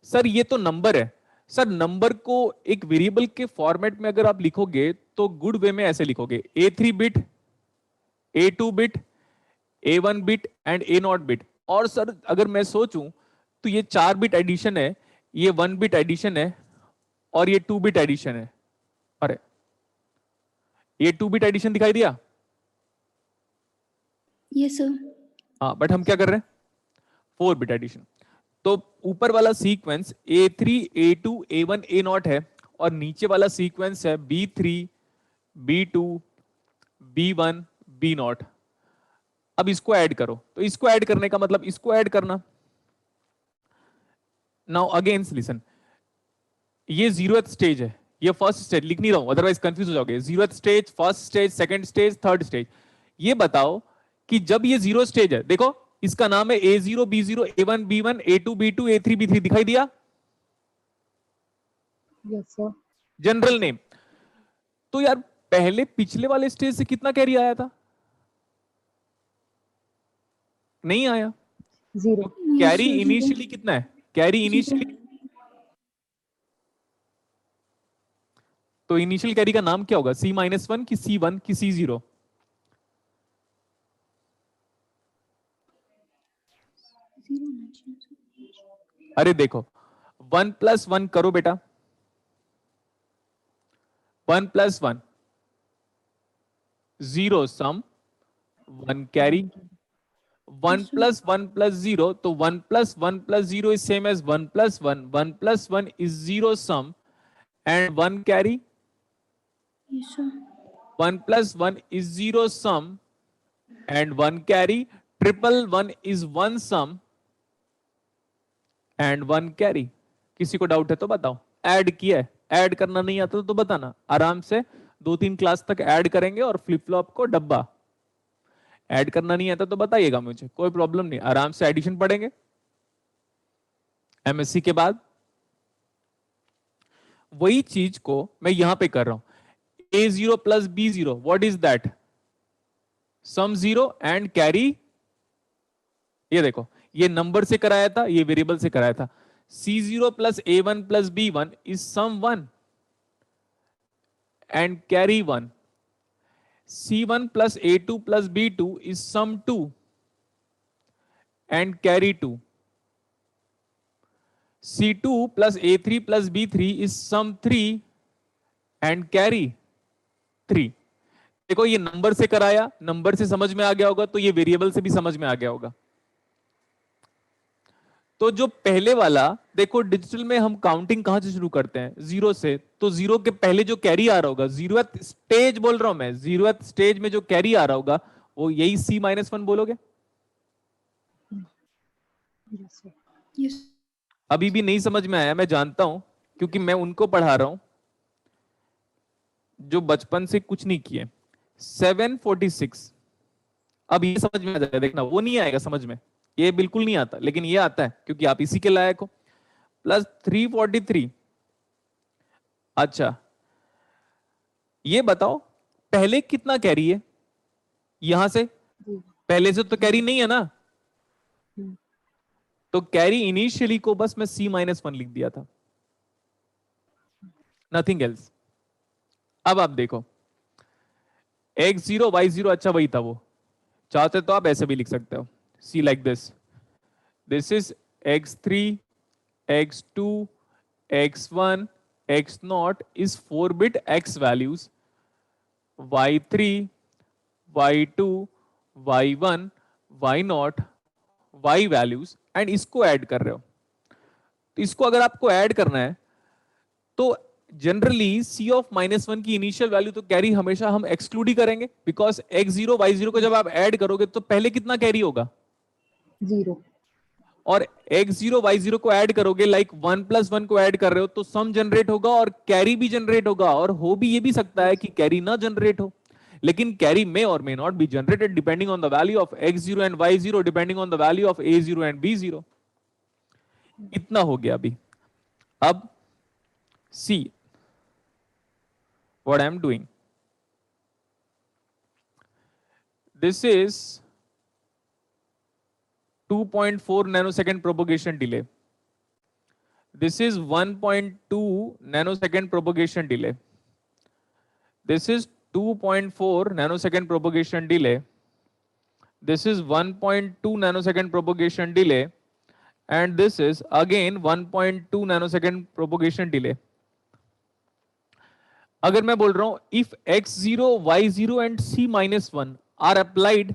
सर ये तो नंबर है। सर नंबर को एक वेरिएबल के फॉर्मेट में अगर आप लिखोगे तो गुड वे में ऐसे लिखोगे, A3 bit, A2 bit, A1 bit and A0 bit. और सर अगर मैं सोचूं तो ये 4 बिट एडिशन है, ये 1 बिट एडिशन है और ये 2 बिट एडिशन है। अरे ये 2 बिट एडिशन दिखाई दिया? Yes sir. हाँ बट हम क्या कर रहे हैं, 4 बिट एडिशन। तो ऊपर वाला sequence A3 A2 A1 A0 है और नीचे वाला सीक्वेंस है B3 B2 B1 B0। अब इसको ऐड करो, तो इसको ऐड करने का मतलब इसको ऐड करना। नाउ अगेन लिसन, ये 0th स्टेज है, ये फर्स्ट स्टेज लिख नहीं रहा हूं अदरवाइज कंफ्यूज हो जाओगे। 0th stage, first stage, second stage, third stage. ये बताओ कि जब ये 0 स्टेज है, देखो इसका नाम है A0 B0 A1 B1 A2 B2 A3 B3, दिखाई दिया? Yes, sir. General name. तो यार पहले पिछले वाले स्टेज से कितना कैरी आया था? नहीं आया। 0. Carry Zero. इनिशियली कितना है? कैरी इनिशियली, तो इनिशियल कैरी का नाम क्या होगा? C-1 कि C1 कि C0? अरे देखो 1 + 1 करो बेटा, 1 + 1 0 सम 1 कैरी, 1 + 1 + 0, तो 1 + 1 + 0 is same as 1 + 1, 1 + 1 is 0 sum and 1 carry, yes sir. 1 + 1 is 0 sum and 1 carry, 111 is 1 sum and 1 carry। किसी को डाउट है तो बताओ। ऐड किया है, ऐड करना नहीं आता तो बताना, आराम से 2-3 क्लास तक ऐड करेंगे और फ्लिप फ्लॉप को डब्बा। ऐड करना नहीं आता तो बताइएगा मुझे, कोई प्रॉब्लम नहीं, आराम से एडिशन पढ़ेंगे एमएससी के बाद। वही चीज को मैं यहां पे कर रहा हूं, A0 + B0, what is that? Sum 0 and carry. ये देखो ये नंबर से कराया था, ये वेरिएबल से कराया था। C0 + A1 + B1 is sum 1 and carry 1. C1 + A2 + B2 is sum 2 and carry 2. C2 + A3 + B3 is sum 3 and carry 3. देखो ये नंबर से कराया, नंबर से समझ में आ गया होगा तो ये वेरिएबल से भी समझ में आ गया होगा। तो जो पहले वाला देखो, डिजिटल में हम काउंटिंग कहां से शुरू करते हैं? 0 से। तो 0 के पहले जो कैरी आ रहा होगा, 0th स्टेज बोल रहा हूं मैं, 0th स्टेज में जो कैरी आ रहा होगा वो यही C-1 बोलोगे? Yes, sir. यस। अभी भी नहीं समझ में आया, मैं जानता हूं, क्योंकि मैं उनको पढ़ा रहा हूं जो बचपन से कुछ नहीं किए। 746, अब ये समझ में आ जाएगा, देखना वो नहीं आएगा समझ में, ये बिल्कुल नहीं आता, लेकिन ये आता है क्योंकि आप इसी के लायक हो। प्लस 343। अच्छा ये बताओ पहले कितना कैरी है? यहां से जी. पहले से तो कैरी नहीं है ना, हम्म. तो कैरी इनिशियली को बस मैं C-1 लिख दिया था, नथिंग एल्स। अब आप देखो X0 Y0, अच्छा वही था वो, चाहते तो आप ऐसे भी लिख सकते हो, see like this, this is X3 X2 X1 X0 is 4 bit X values, Y3 Y2 Y1 Y0 Y values and इसको ऐड कर रहे हो। तो इसको अगर आपको ऐड करना है तो जनरली C ऑफ -1 की इनिशियल वैल्यू तो कैरी हमेशा हम एक्सक्लूड ही करेंगे, बिकॉज x0 y0 को जब आप ऐड करोगे तो पहले कितना कैरी होगा? 0. और x0 y0 को ऐड करोगे, लाइक 1 + 1 को ऐड कर रहे हो तो सम जनरेट होगा और कैरी भी जनरेट होगा, और हो भी ये भी सकता है कि कैरी ना जनरेट हो, लेकिन कैरी मे और may not be generated depending on the value of x0 and y0, depending on the value of a0 and b0। इतना हो गया अभी। अब see what I am doing. This is 2.4 nanosecond propagation delay. This is 1.2 nanosecond propagation delay. This is 2.4 nanosecond propagation delay. This is 1.2 nanosecond propagation delay. And this is again 1.2 nanosecond propagation delay. अगर मैं बोल रहा हूं if x0, y0 and c-1 are applied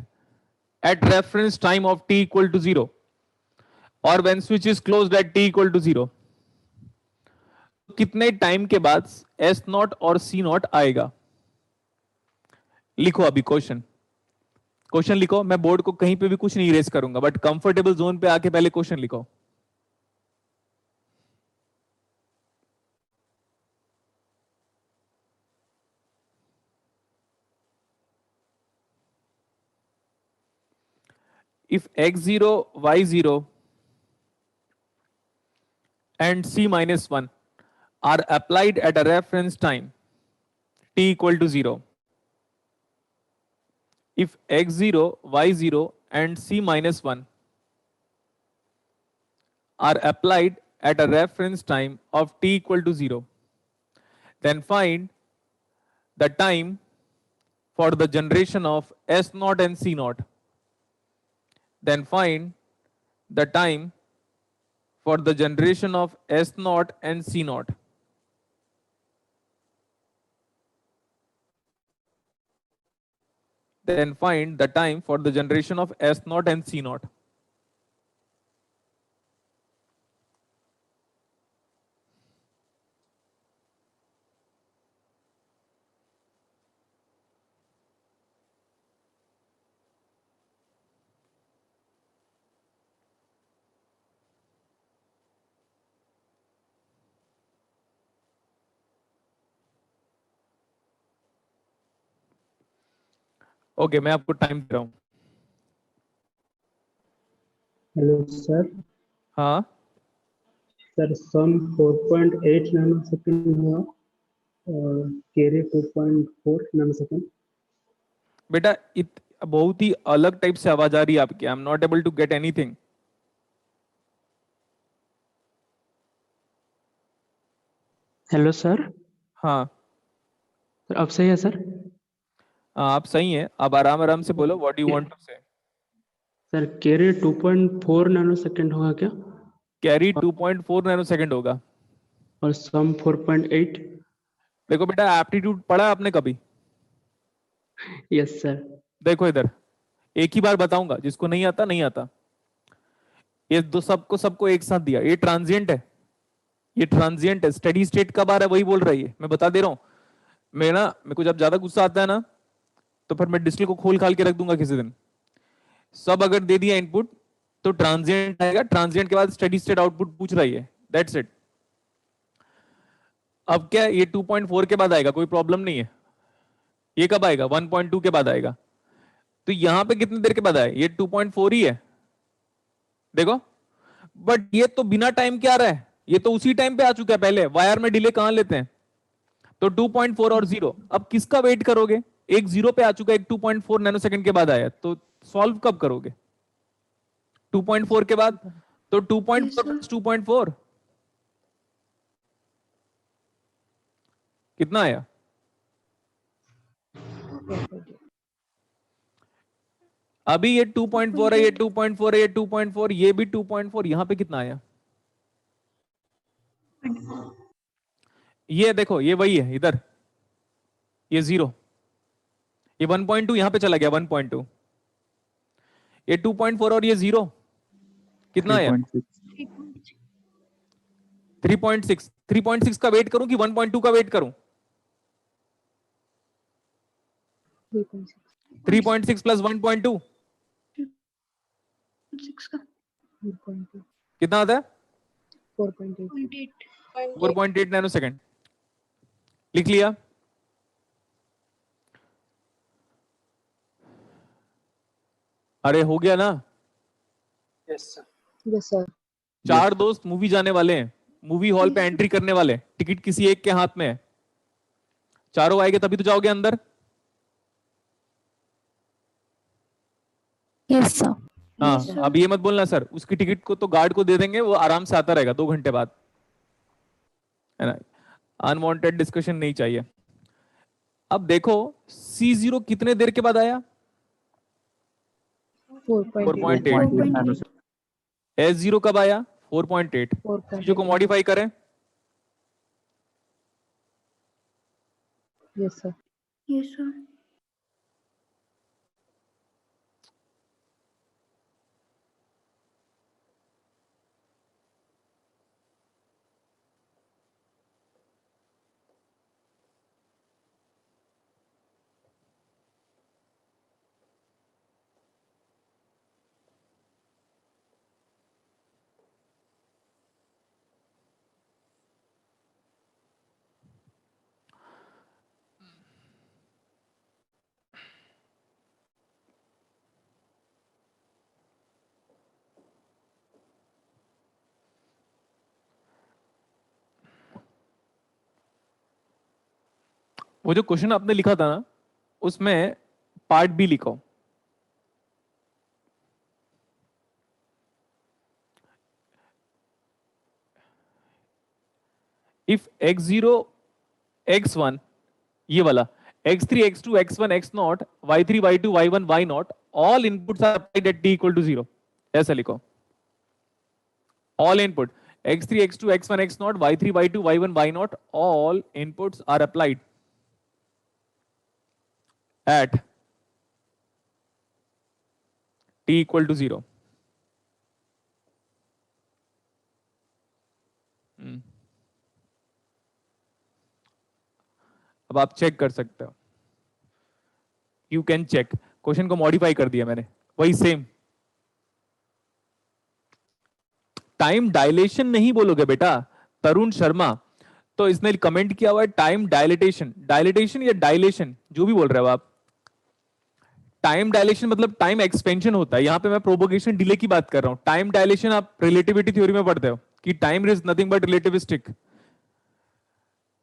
at reference time of t equal to 0 or when switch is closed at t equal to 0, कितने time के बाद s0 और c0 आएगा? लिखो अभी क्वेश्चन लिखो। मैं बोर्ड को कहीं पे भी कुछ नहीं इरेज करूंगा, बट कंफर्टेबल जोन पे आके पहले क्वेश्चन लिखो। If x0, y0 and c-1 are applied at a reference time t equal to 0, if x0, y0 and c-1 are applied at a reference time of t equal to 0, then find the time for the generation of s0 and c0. Then find the time for the generation of s0 and c0. Then find the time for the generation of s0 and c0. Okay, मैं आपको time दे रहा हूं। Hello sir. हाँ sir सम 4.8 nanosecond हुआ और carry 2.4 nanosecond. बेटा, बहुत ही अलग टाइप से आवाज आ रही है आपकी। I am not able to get anything. Hello sir. हाँ सर अब सही है सर? आप सही हैं। अब आराम आराम से बोलो, what do you want to say. Sir carry 2.4 nanosecond होगा क्या? कैरी 2.4 नैनो सेकंड होगा। और सम 4.8। देखो बेटा, एप्टीट्यूड पढ़ा है आपने कभी? Yes sir. देखो इधर, एक ही बार बताऊंगा, जिसको नहीं आता नहीं आता। ये दो सबको एक साथ दिया। ये ट्रांजिएंट है, ये ट्रांजिएंट है। स्टेडी स्टेट कब आ रहा है वही बोल रही है। मैं बता दे रहा हूं। मेरे को जब ज्यादा गुस्सा आता है ना, तो फिर मैं डिस्टिल को खोल खाल के रख दूंगा किसी दिन। सब अगर दे दिया इनपुट तो ट्रांजिएंट आएगा, ट्रांजिएंट के बाद स्टेडी स्टेट आउटपुट पूछ रही है, दैट्स इट। अब क्या ये 2.4 के बाद आएगा, कोई प्रॉब्लम नहीं है। ये कब आएगा? 1.2 के बाद आएगा। तो यहां पे कितनी देर के बाद आए? ये 2.4 ही है, देखो। बट ये तो बिना टाइम के आ रहा है, ये तो उसी टाइम पे आ चुका है पहले। वायर में डिले कहां लेते हैं? तो 2.4 और 0। अब किसका वेट करोगे? एक 0 पे आ चुका है, एक 2.4 नैनोसेकंड के बाद आया, तो सॉल्व कब करोगे? 2.4 के बाद। तो 2.4 प्लस 2.4 कितना आया? अभी ये 2.4 है, ये 2.4 है, ये 2.4, ये भी 2.4। यहां पे कितना आया? ये देखो, ये वही है इधर, ये 0, ये 1.2 यहां पे चला गया 1.2, ये 2.4 और ये 0, कितना आया? 3.6 3.6। 3.6 का वेट करूं कि 1.2 का वेट करूं? 3.6 3.6 प्लस 1.2 6 का 4.2 कितना आता है? 4.8 4.8 नैनो सेकेंड। लिख लिया? अरे हो गया ना? yes sir 4 दोस्त मूवी जाने वाले हैं, मूवी हॉल पे एंट्री करने वाले हैं, टिकट किसी एक के हाथ में है, चारों आएंगे तभी तो जाओगे अंदर। Yes sir. हाँ Yes, sir. अब ये मत बोलना सर उसकी टिकट को तो गार्ड को दे देंगे, वो आराम से आता रहेगा 2 घंटे बाद, है ना? अनवांटेड डिस्कशन नहीं चाहिए। अब देखो C0 कितने देर के बाद आया? 4.8। 4.8 S0 कब आया? 4.8। चीजों को मॉडिफाई करें। yes sir Yes, sir. वो जो क्वेश्चन आपने लिखा था ना उसमें पार्ट बी लिखो। इफ x0 x1 ये वाला x3 x2 x1 x0 y3 y2 y1 y0 all inputs are applied at t equal to 0, ऐसा लिखो। all input x3 x2 x1 x0 y3 y2 y1 y0 all inputs are applied at t equal to 0। अब आप check कर सकते हो, you can check. Question को modify कर दिया मैंने, वही सेम। टाइम डायलेशन नहीं बोलोगे बेटा, तरुण शर्मा। तो इसने कमेंट किया हुआ है टाइम डायलेटेशन, डायलेटेशन या डायलेशन जो भी बोल रहे हो आप। टाइम डायलेशन मतलब टाइम एक्सपेंशन होता है, यहां पे मैं प्रोपोगेशन डिले की बात कर रहा हूं। टाइम डायलेशन आप रिलेटिविटी थ्योरी में पढ़ते हो कि time is nothing but relativistic.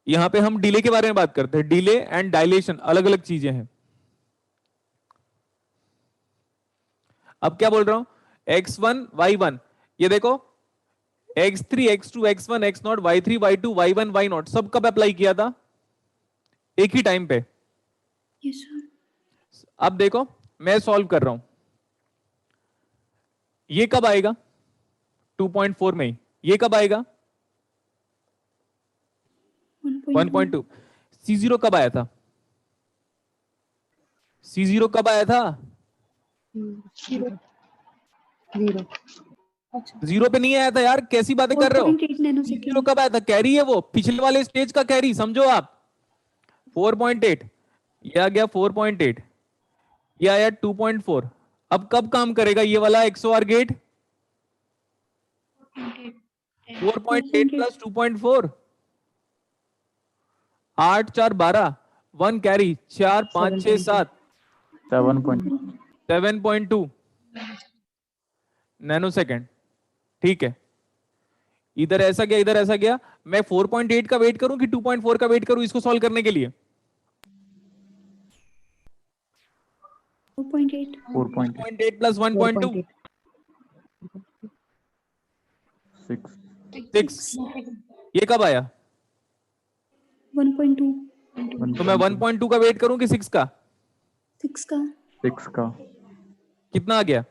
यहां पे हम डिले के बारे में बात करते हैं, डिले एंड डायलेशन अलग अलग चीजें हैं। अब क्या बोल रहा हूं, x1 y1, ये देखो x3 x2 x1 x0 y3 y2 y1 y0 सब कब अप्लाई किया था? एक ही टाइम पे। Yes, sir. अब देखो मैं सॉल्व कर रहा हूं, ये कब आएगा? 2.4 में ही। ये कब आएगा? 1.2। C0 कब आया था? C0 कब आया था? 0 0 पे नहीं आया था यार, कैसी बातें कर रहे हो? 4.8 नैनोसेकंड। C0 कब आया था? कैरी है वो, पिछले वाले स्टेज का कैरी, समझो आप। 4.8 ये आ गया, 4.8 ये आया 2.4। अब कब काम करेगा ये वाला XOR gate? 4.8 plus 2.4, 8 4 12, 1 carry, 4 5 6 7, 7.2 nanosecond. ठीक है, इधर ऐसा गया इधर ऐसा गया। मैं 4.8 का वेट करूं कि 2.4 का वेट करूं इसको सॉल्व करने के लिए? 4.8 4.8 प्लस 1.2 6। ये कब आया? 1.2 तो मैं 1.2 का वेट करूं कि 6 का? 6 का 6 का कितना आ गया?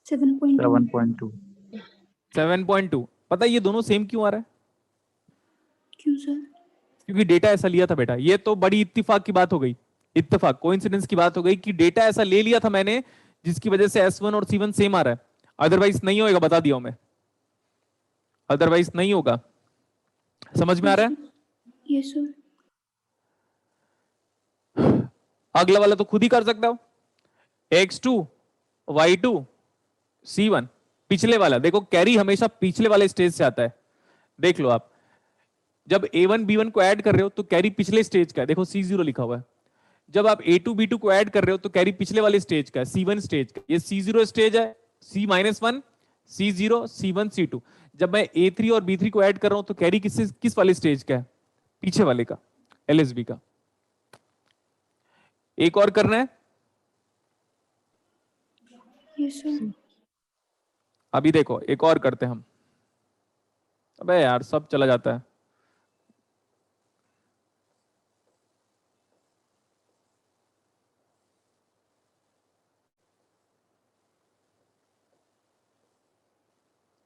7.2 7.2। पता है ये दोनों सेम क्यों आ रहा है? क्यों सर? क्योंकि डेटा ऐसा लिया था बेटा। ये तो बड़ी इत्तेफाक की बात हो गई, इत्तेफाक कोइंसिडेंस की बात हो गई कि डेटा ऐसा ले लिया था मैंने जिसकी वजह से S1 और C1 सेम आ रहा है। अदरवाइज नहीं होएगा, बता दिया हूं मैं, अदरवाइज नहीं होगा। समझ में आ रहा है? Yes sir. अगला वाला तो खुद ही कर सकते हो, x2 y2 c1। पिछले वाला देखो, कैरी हमेशा पिछले वाले स्टेज से आता है। देख लो आप, जब a1 b1 को ऐड कर रहे हो तो कैरी पिछले स्टेज का है, देखो c0 लिखा हुआ है। जब आप a2 b2 को ऐड कर रहे हो तो कैरी पिछले वाले स्टेज का है, c1 स्टेज का। ये c0 स्टेज है, c-1 c0 c1 c2। जब मैं a3 और b3 को ऐड कर रहा हूं तो कैरी किस वाले स्टेज का है? पीछे वाले का, LSB का। एक और करना है। Yes sir. अभी देखो एक और करते हैं हम। अबे यार सब चला जाता है।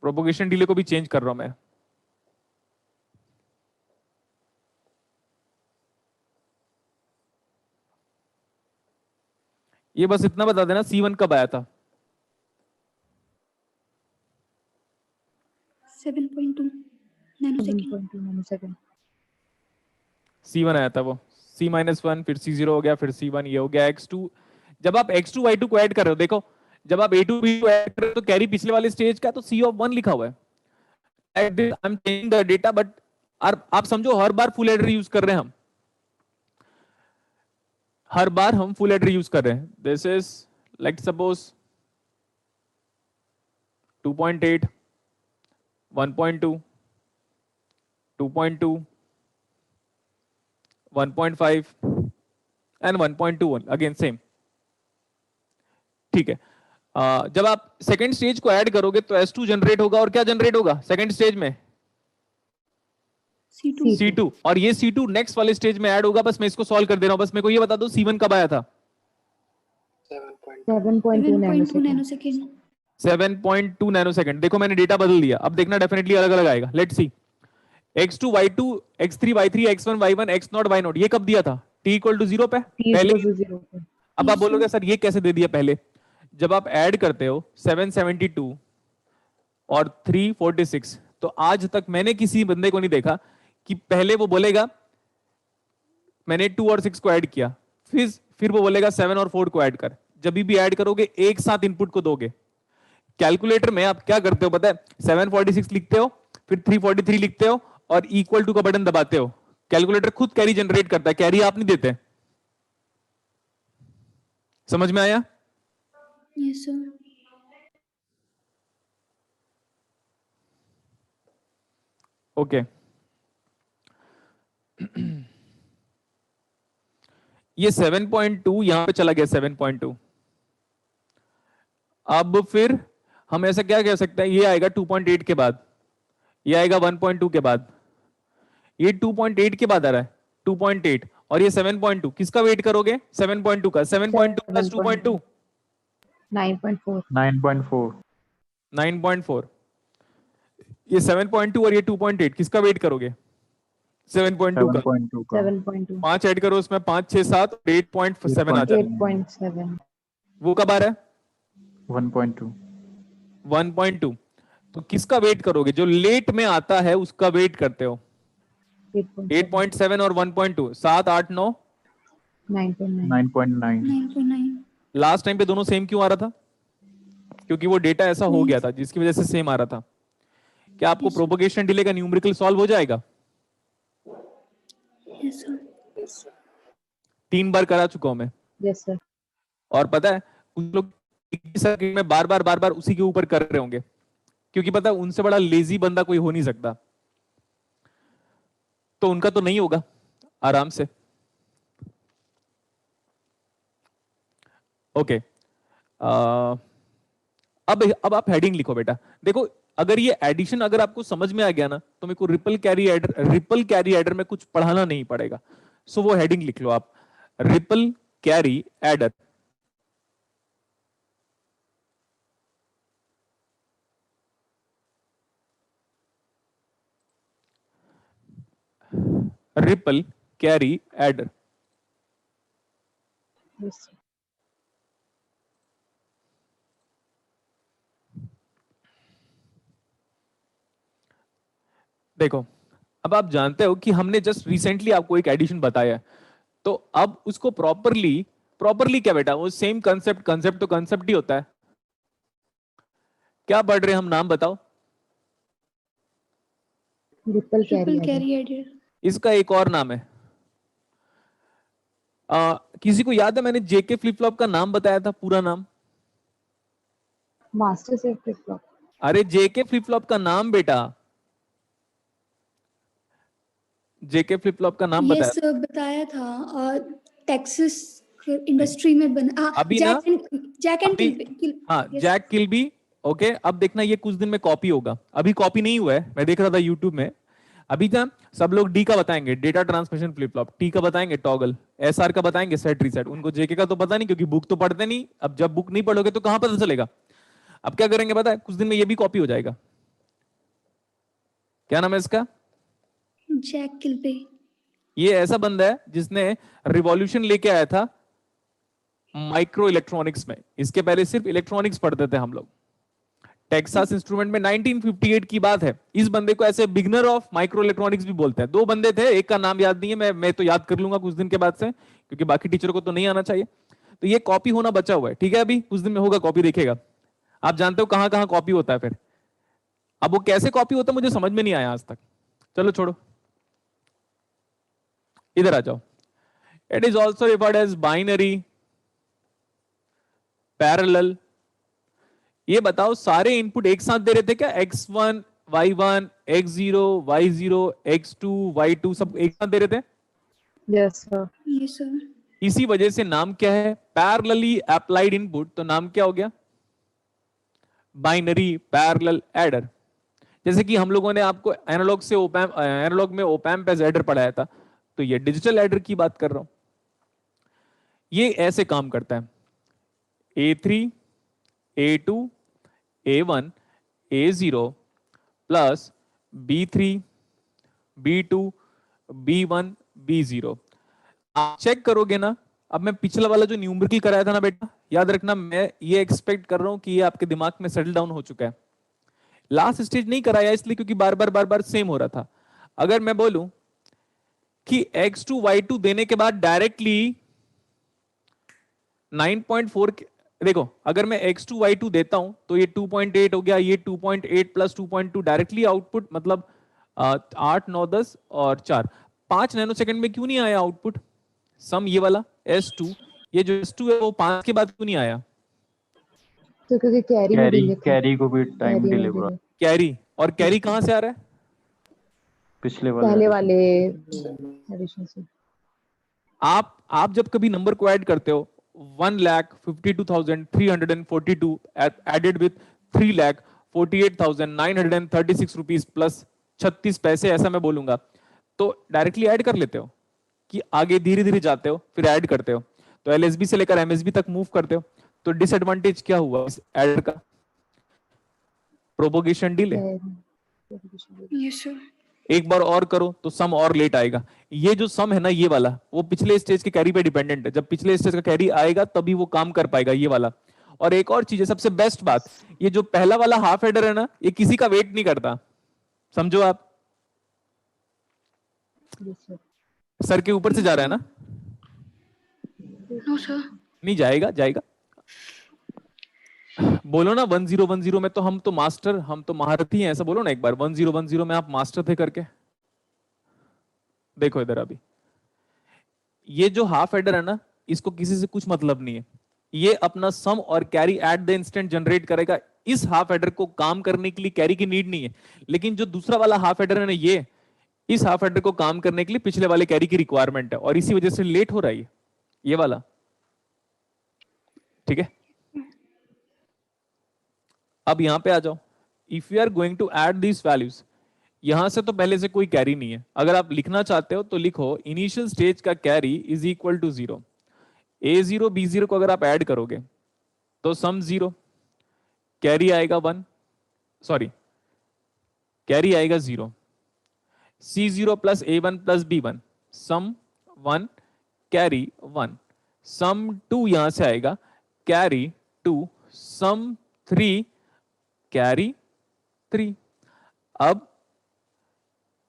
प्रोपोगेशन डिले को भी चेंज कर रहा हूं मैं। ये बस इतना बता देना C1 कब आया था? 7.2 नैनोसेकंड। 7.2 नैनोसेकंड। C1 आया था वो, C-1 फिर C0 हो गया, फिर C1, ये हो गया X2। जब आप X2 Y2 को ऐड कर रहे हो, देखो जब आप A2 B2 ऐड कर रहे हो तो कैरी पिछले वाले स्टेज का, तो C(1) लिखा हुआ है। I am changing the data, but आप समझो हर बार फुल एडर यूज कर रहे हैं हम, हर बार हम फुल एडर यूज कर रहे हैं। This is like suppose 2.8, 1.2, 2.2, 1.5 and 1.21 again same. ठीक है। जब आप सेकेंड स्टेज को ऐड करोगे तो S2 जनरेट होगा, और क्या जनरेट होगा सेकेंड स्टेज में? C2। C2। और ये C2 नेक्स्ट वाले स्टेज में ऐड होगा। बस मैं इसको सॉल्व कर दे रहा हूं। बस मेरे को ये बता दो C1 कब आया था? 7.2 नैनोसेकंड। 7.2 नैनोसेकंड। देखो मैंने डेटा बदल दिया, अब देखना डेफिनेटली अलग अलग आएगा। Let's see, x2 y2 x3 y3 x1 y1 x0 y0 ये कब दिया था? t इक्वल टू 0 पे पहले। अब आप बोलोगे सर ये कैसे दे दिया पहले? जब आप ऐड करते हो 772 और 346, तो आज तक मैंने किसी बंदे को नहीं देखा कि पहले वो बोलेगा मैंने 2 और 6 को ऐड किया, फिर वो बोलेगा 7 और 4 को ऐड कर। जब भी ऐड करोगे एक साथ इनपुट को दोगे। कैलकुलेटर में आप क्या करते हो पता है? 746 लिखते हो, फिर 343 लिखते हो और इक्वल टू का बटन दबाते हो। कैलकुलेटर खुद कैरी जनरेट करता है, कैरी आप नहीं देते। समझ में आया? Yes sir. ओके। ये 7.2 यहां पे चला गया 7.2। अब फिर हम ऐसा क्या कह सकते हैं? ये आएगा 2.8 के बाद, ये आएगा 1.2 के बाद, ये 2.8 के बाद आ रहा है 2.8, और ये 7.2। किसका वेट करोगे? 7.2 का। 7.2 प्लस 2.2 9.4 9.4 9.4। ये 7.2 और ये 2.8 किसका वेट करोगे? 7.2 का। 7.2 का 7.2 5 ऐड करो उसमें, 5 6 7 8.7 आ जाए। 8.7 वो कब आ रहा है? 1.2 1.2। तो किसका वेट करोगे? जो लेट में आता है उसका वेट करते हो। 8.7 और 1.2 7 8 9 9.9 9.9 9.9। लास्ट टाइम पे दोनों सेम क्यों आ रहा था? क्योंकि वो डेटा ऐसा हो गया था जिसकी वजह से सेम आ रहा था। क्या आपको प्रोपगेशन डिले का न्यूमेरिकल सॉल्व हो जाएगा? Yes sir. 3 बार करा चुका हूं मैं। Yes sir. और पता है कुछ लोग सर्किट में बार बार उसी के ऊपर कर रहे होंगे, क्योंकि पता है उनसे बड़ा लेजी बंदा कोई हो नहीं सकता। तो उनका तो नहीं होगा आराम से। ओके। अब आप हेडिंग लिखो बेटा। देखो अगर ये एडिशन अगर आपको समझ में आ गया ना, तो मेरे को रिपल कैरी एडर में कुछ पढ़ाना नहीं पड़ेगा। सो वो हेडिंग लिख लो आप, ripple carry adder. Ripple carry adder. Yes sir. देखो, अब आप जानते हो कि हमने जस्ट रिसेंटली आपको एक एडिशन बताया है, तो अब उसको प्रॉपरली क्या बेटा, वो सेम कंसेप्ट तो कंसेप्ट ही होता है। क्या पढ़ रहे हैं हम, नाम बताओ। Triple triple carry carry added. इसका एक और नाम है, किसी को याद है मैंने जेके फ्लिप फ्लॉप का नाम बताया था, पूरा नाम? Master chef flip flop. अरे जेके फ्लिप फ्लॉप का नाम बेटा, जेके फ्लिप फ्लॉप का नाम बताया। यस बताया था, टेक्सास इंडस्ट्री में बना, अभी ना, जैक एंड अभी हाँ, जैक किल्बी। ओके, अब देखना ये कुछ दिन में कॉपी होगा, अभी कॉपी नहीं हुआ है, मैं देख रहा था यूट्यूब में। अभी था सब लोग डी का बताएंगे, data transmission flip flop, T का बताएंगे टॉगल, एसआर का बताएंगे सेट रीसेट, उनको जेके का तो पता नहीं क्योंकि बुक तो पढ़ते नहीं। अब जब बुक नहीं पढ़ोगे तो कहां पता चलेगा। अब क्या करेंगे पता है, कुछ दिन में ये भी कॉपी हो जाएगा। क्या नाम है इसका? Jack Kilby. ये ऐसा बंदा है जिसने रिवॉल्यूशन लेके आया था माइक्रो इलेक्ट्रॉनिक्स में। इसके पहले सिर्फ इलेक्ट्रॉनिक्स पढ़ते थे हम लोग। टेक्सास इंस्ट्रूमेंट में 1958 की बात है। इस बंदे को ऐसे बिगनर ऑफ माइक्रो इलेक्ट्रॉनिक्स भी बोलते हैं। दो बंदे थे, एक का नाम याद नहीं है, मैं तो याद कर लूंगा कुछ दिन के बाद से, क्योंकि बाकी टीचर को तो नहीं आना चाहिए। तो ये कॉपी होना बचा हुआ है, ठीक है, अभी कुछ दिन में होगा कॉपी, देखेगा। आप जानते हो कहां कहां कॉपी होता है फिर। अब वो कैसे कॉपी होता है मुझे समझ में नहीं आया आज तक, चलो छोड़ो, इधर आ जाओ। It is also referred as binary, parallel. ये बताओ सारे इनपुट एक साथ दे रहे थे क्या? x1 y1 x0 y0 x2 y2 सब एक साथ दे रहे थे? Yes sir. Yes sir. इसी वजह से नाम क्या है, पैरेलली अप्लाइड इनपुट, तो नाम क्या हो गया? Binary parallel adder. जैसे कि हम लोगों ने आपको एनालॉग से ओपैम्प, एनालॉग में ओपैम्प एज एडर पढ़ाया था, तो ये डिजिटल एडर की बात कर रहा हूं। ये ऐसे काम करता है, A3 A2 A1 A0 plus B3 B2 B1 B0। आप चेक करोगे ना, अब मैं पिछला वाला जो न्यूमेरिकल कराया था ना बेटा, याद रखना, मैं ये एक्सपेक्ट कर रहा हूं कि ये आपके दिमाग में सेटल डाउन हो चुका है। लास्ट स्टेज नहीं कराया इसलिए क्योंकि बार बार सेम हो रहा था। अगर मैं बोलूं कि x2 y2 देने के बाद डायरेक्टली 9.4, देखो अगर मैं x2 y2 देता हूं तो ये 2.8 हो गया, ये 2.8 प्लस 2.2 डायरेक्टली आउटपुट, मतलब 8 9 10 और 4 5 नैनो सेकंड में क्यों नहीं आया आउटपुट? सम ये वाला S2, ये जो S2 है वो 5 के बाद क्यों नहीं आया? तो क्योंकि कैरी में डिले था। कैरी को भी टाइम कैरी डिले में हुआ डिले। कैरी, और कैरी कहां से आ रहा है? पिछले पहले वाले वाले एडिशन से। आप जब कभी नंबर को ऐड करते हो 1,52,342 एडेड विथ 3,48,936 रुपीज प्लस 36 पैसे, ऐसा मैं बोलूंगा, तो डायरेक्टली ऐड कर लेते हो कि आगे धीरे धीरे जाते हो फिर ऐड करते हो? तो एलएसबी से लेकर एमएसबी तक मूव करते हो। तो डिसएडवांटेज क्या हुआ इस ऐड का? Propagation delay. Yes sir. एक बार और करो तो सम और लेट आएगा। ये जो सम है ना, ये वाला वो पिछले स्टेज के कैरी पे डिपेंडेंट है। जब पिछले स्टेज का कैरी आएगा तभी वो काम कर पाएगा, ये वाला। और एक और चीज है, सबसे बेस्ट बात, ये जो पहला वाला हाफ एडर है ना, ये किसी का वेट नहीं करता, समझो आप। सर के ऊपर से जा रहा है ना? No sir. नहीं जाएगा, जाएगा। बोलो ना 1010 में तो हम तो मास्टर, हम तो महारथी हैं, ऐसा बोलो ना एक बार। 1010 में आप मास्टर थे करके। देखो इधर, अभी ये जो हाफ एडर है ना, इसको किसी से कुछ मतलब नहीं है। ये अपना सम और carry at the instant generate करेगा। इस हाफ एडर को काम करने के लिए कैरी की नीड नहीं है। लेकिन जो दूसरा वाला हाफ एडर है ना, ये इस हाफ एडर को काम करने के लिए पिछले वाले कैरी की रिक्वायरमेंट है, और इसी वजह से लेट हो रहा है ये वाला। ठीक है, अब यहां पे आ जाओ। If you are going to add these values, यहां से तो पहले से कोई कैरी नहीं है। अगर आप लिखना चाहते हो तो लिखो इनिशियल स्टेज का carry is equal to 0। A0 B0 को अगर आप ऐड करोगे तो सम 0, कैरी आएगा 1, सॉरी कैरी आएगा 0। C0 plus A1 plus B1 सम 1, कैरी 1। सम 2 यहां से आएगा, कैरी 2। सम 3, कैरी 3। अब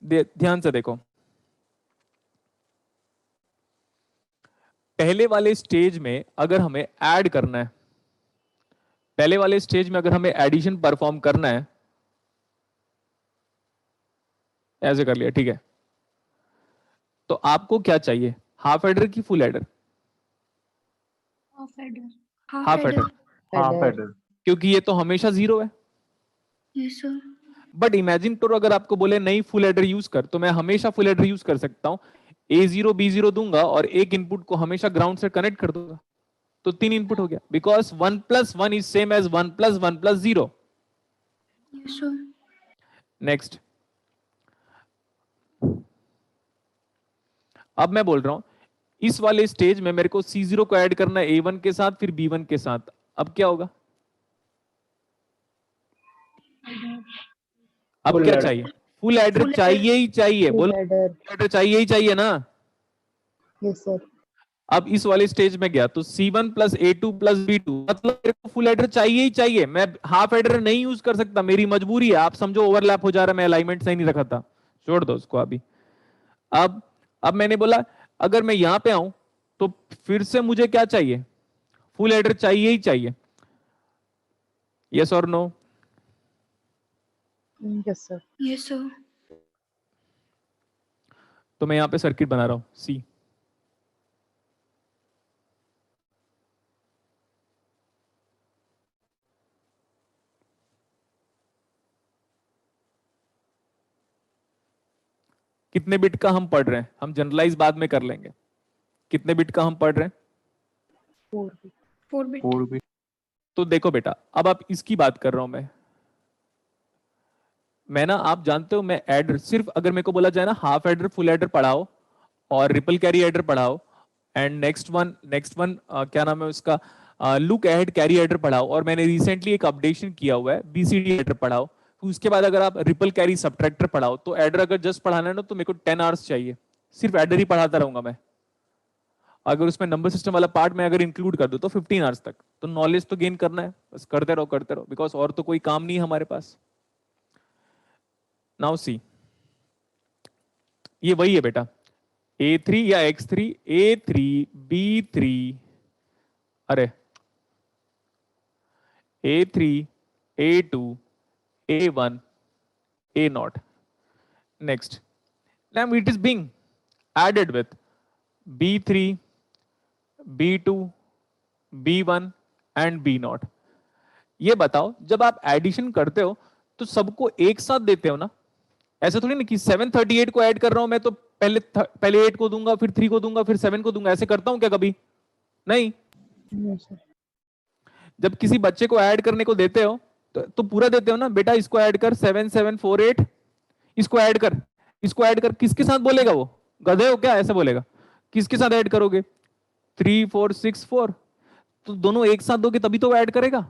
ध्यान से देखो, पहले वाले स्टेज में अगर हमें ऐड करना है, पहले वाले स्टेज में अगर हमें एडिशन परफॉर्म करना है, ऐसे कर लिया, ठीक है, तो आपको क्या चाहिए, हाफ एडर की full adder? Half adder. Half adder, half adder, क्योंकि ये तो हमेशा जीरो है। Yes sir. बट इमेजिन करो अगर आपको बोले नहीं फुल एडर यूज कर, तो मैं हमेशा फुल एडर यूज कर सकता हूं, A0 B0 दूंगा और एक इनपुट को हमेशा ग्राउंड से कनेक्ट कर दूंगा, तो 3 इनपुट हो गया, because 1 + 1 is same as 1 + 1 + 0। Yes sir. Next, अब मैं बोल रहा हूं इस वाले स्टेज में मेरे को C0 को ऐड करना है A1 के साथ, फिर B1 के साथ। अब क्या होगा, अब Full क्या adder. चाहिए, फुल एडर चाहिए ही चाहिए, फुल बोलो एडर। full adder चाहिए ही चाहिए ना। Yes sir. अब इस वाले स्टेज में गया तो C1 + A2 + B2, मतलब मेरे को फुल एडर चाहिए ही चाहिए, मैं हाफ एडर नहीं यूज कर सकता, मेरी मजबूरी है। आप समझो ओवरलैप हो जा रहा है, मैं अलाइनमेंट सही नहीं रखा था, छोड़ दो उसको अभी। अब मैंने बोला अगर मैं यहां पे आऊं तो फिर से मुझे क्या चाहिए, फुल एडर चाहिए ही चाहिए, यस और no? Yes sir. Yes sir. तो मैं यहां पे सर्किट बना रहा हूं सी। कितने बिट का हम पढ़ रहे हैं, हम जनरलाइज बाद में कर लेंगे, कितने बिट का हम पढ़ रहे हैं? 4 बिट। 4 बिट। 4 बिट। तो देखो बेटा, अब आप इसकी बात कर रहा हूं मैं ना, आप जानते हो मैं एडर सिर्फ अगर मेरे को बोला जाए ना हाफ एडर फुल एडर पढ़ाओ और रिपल कैरी एडर पढ़ाओ, एंड नेक्स्ट वन क्या नाम है उसका, लुक अहेड कैरी एडर पढ़ाओ, और मैंने रिसेंटली एक अपडेशन किया हुआ है बीसीडी एडर पढ़ाओ, तो उसके बाद अगर आप रिपल कैरी सबट्रैक्टर पढ़ाओ, तो एडर अगर जस्ट पढ़ाना है ना तो मेरे को 10 आवर्स चाहिए, सिर्फ एडर ही पढ़ाता रहूंगा मैं। अगर उसमें नंबर सिस्टम वाला पार्ट में अगर इंक्लूड कर दो तो 15 आवर्स तक। तो नॉलेज तो गेन करना है, बस करते रहो, बिकॉज और तो कोई काम नहीं है हमारे पास। नाउ सी, ये वही है बेटा, A3 या X3, A3 B3, अरे A3 A2 A1 A0। next, now it is being added with B3 B2 B1 and B0। ये बताओ जब आप एडिशन करते हो तो सबको एक साथ देते हो ना, ऐसा थोड़ी ना कि 738 को ऐड कर रहा हूं मैं तो पहले 8 को दूंगा, फिर 3 को दूंगा, फिर 7 को दूंगा, ऐसे करता हूं क्या कभी? नहीं। Yes sir. जब किसी बच्चे को ऐड करने को देते हो तो पूरा देते हो ना, बेटा इसको ऐड कर 7 7 4 8, इसको ऐड कर, इसको ऐड कर, किसके साथ बोलेगा वो? गधे हो क्या, ऐसे बोलेगा? किसके साथ ऐड करोगे? 3 4 6 4, तो दोनों एक साथ दोगे तभी तो वो ऐड करेगा।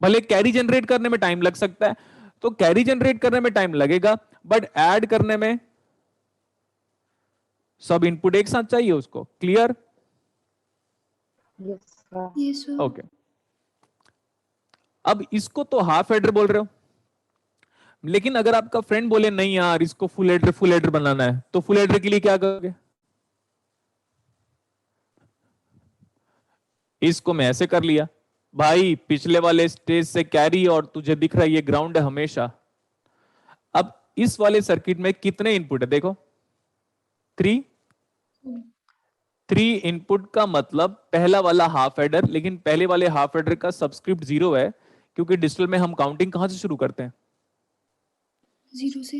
भले कैरी जनरेट करने में टाइम लग सकता है, तो कैरी जनरेट करने में टाइम लगेगा, बट ऐड करने में सब इनपुट एक साथ चाहिए उसको। Clear? Yes sir. Yes sir. Okay, अब इसको तो हाफ एडर बोल रहे हो, लेकिन अगर आपका फ्रेंड बोले नहीं यार इसको फुल एडर बनाना है, तो फुल एडर के लिए क्या करोगे? इसको मैं ऐसे कर लिया, भाई पिछले वाले स्टेज से कैरी और तुझे दिख रहा है ये ग्राउंड है हमेशा। अब इस वाले सर्किट में कितने इनपुट है देखो, 3 इनपुट का मतलब पहला वाला हाफ एडर, लेकिन पहले वाले हाफ एडर का सबस्क्रिप्ट 0 है, क्योंकि डिजिटल में हम काउंटिंग कहां से शुरू करते हैं? 0 से।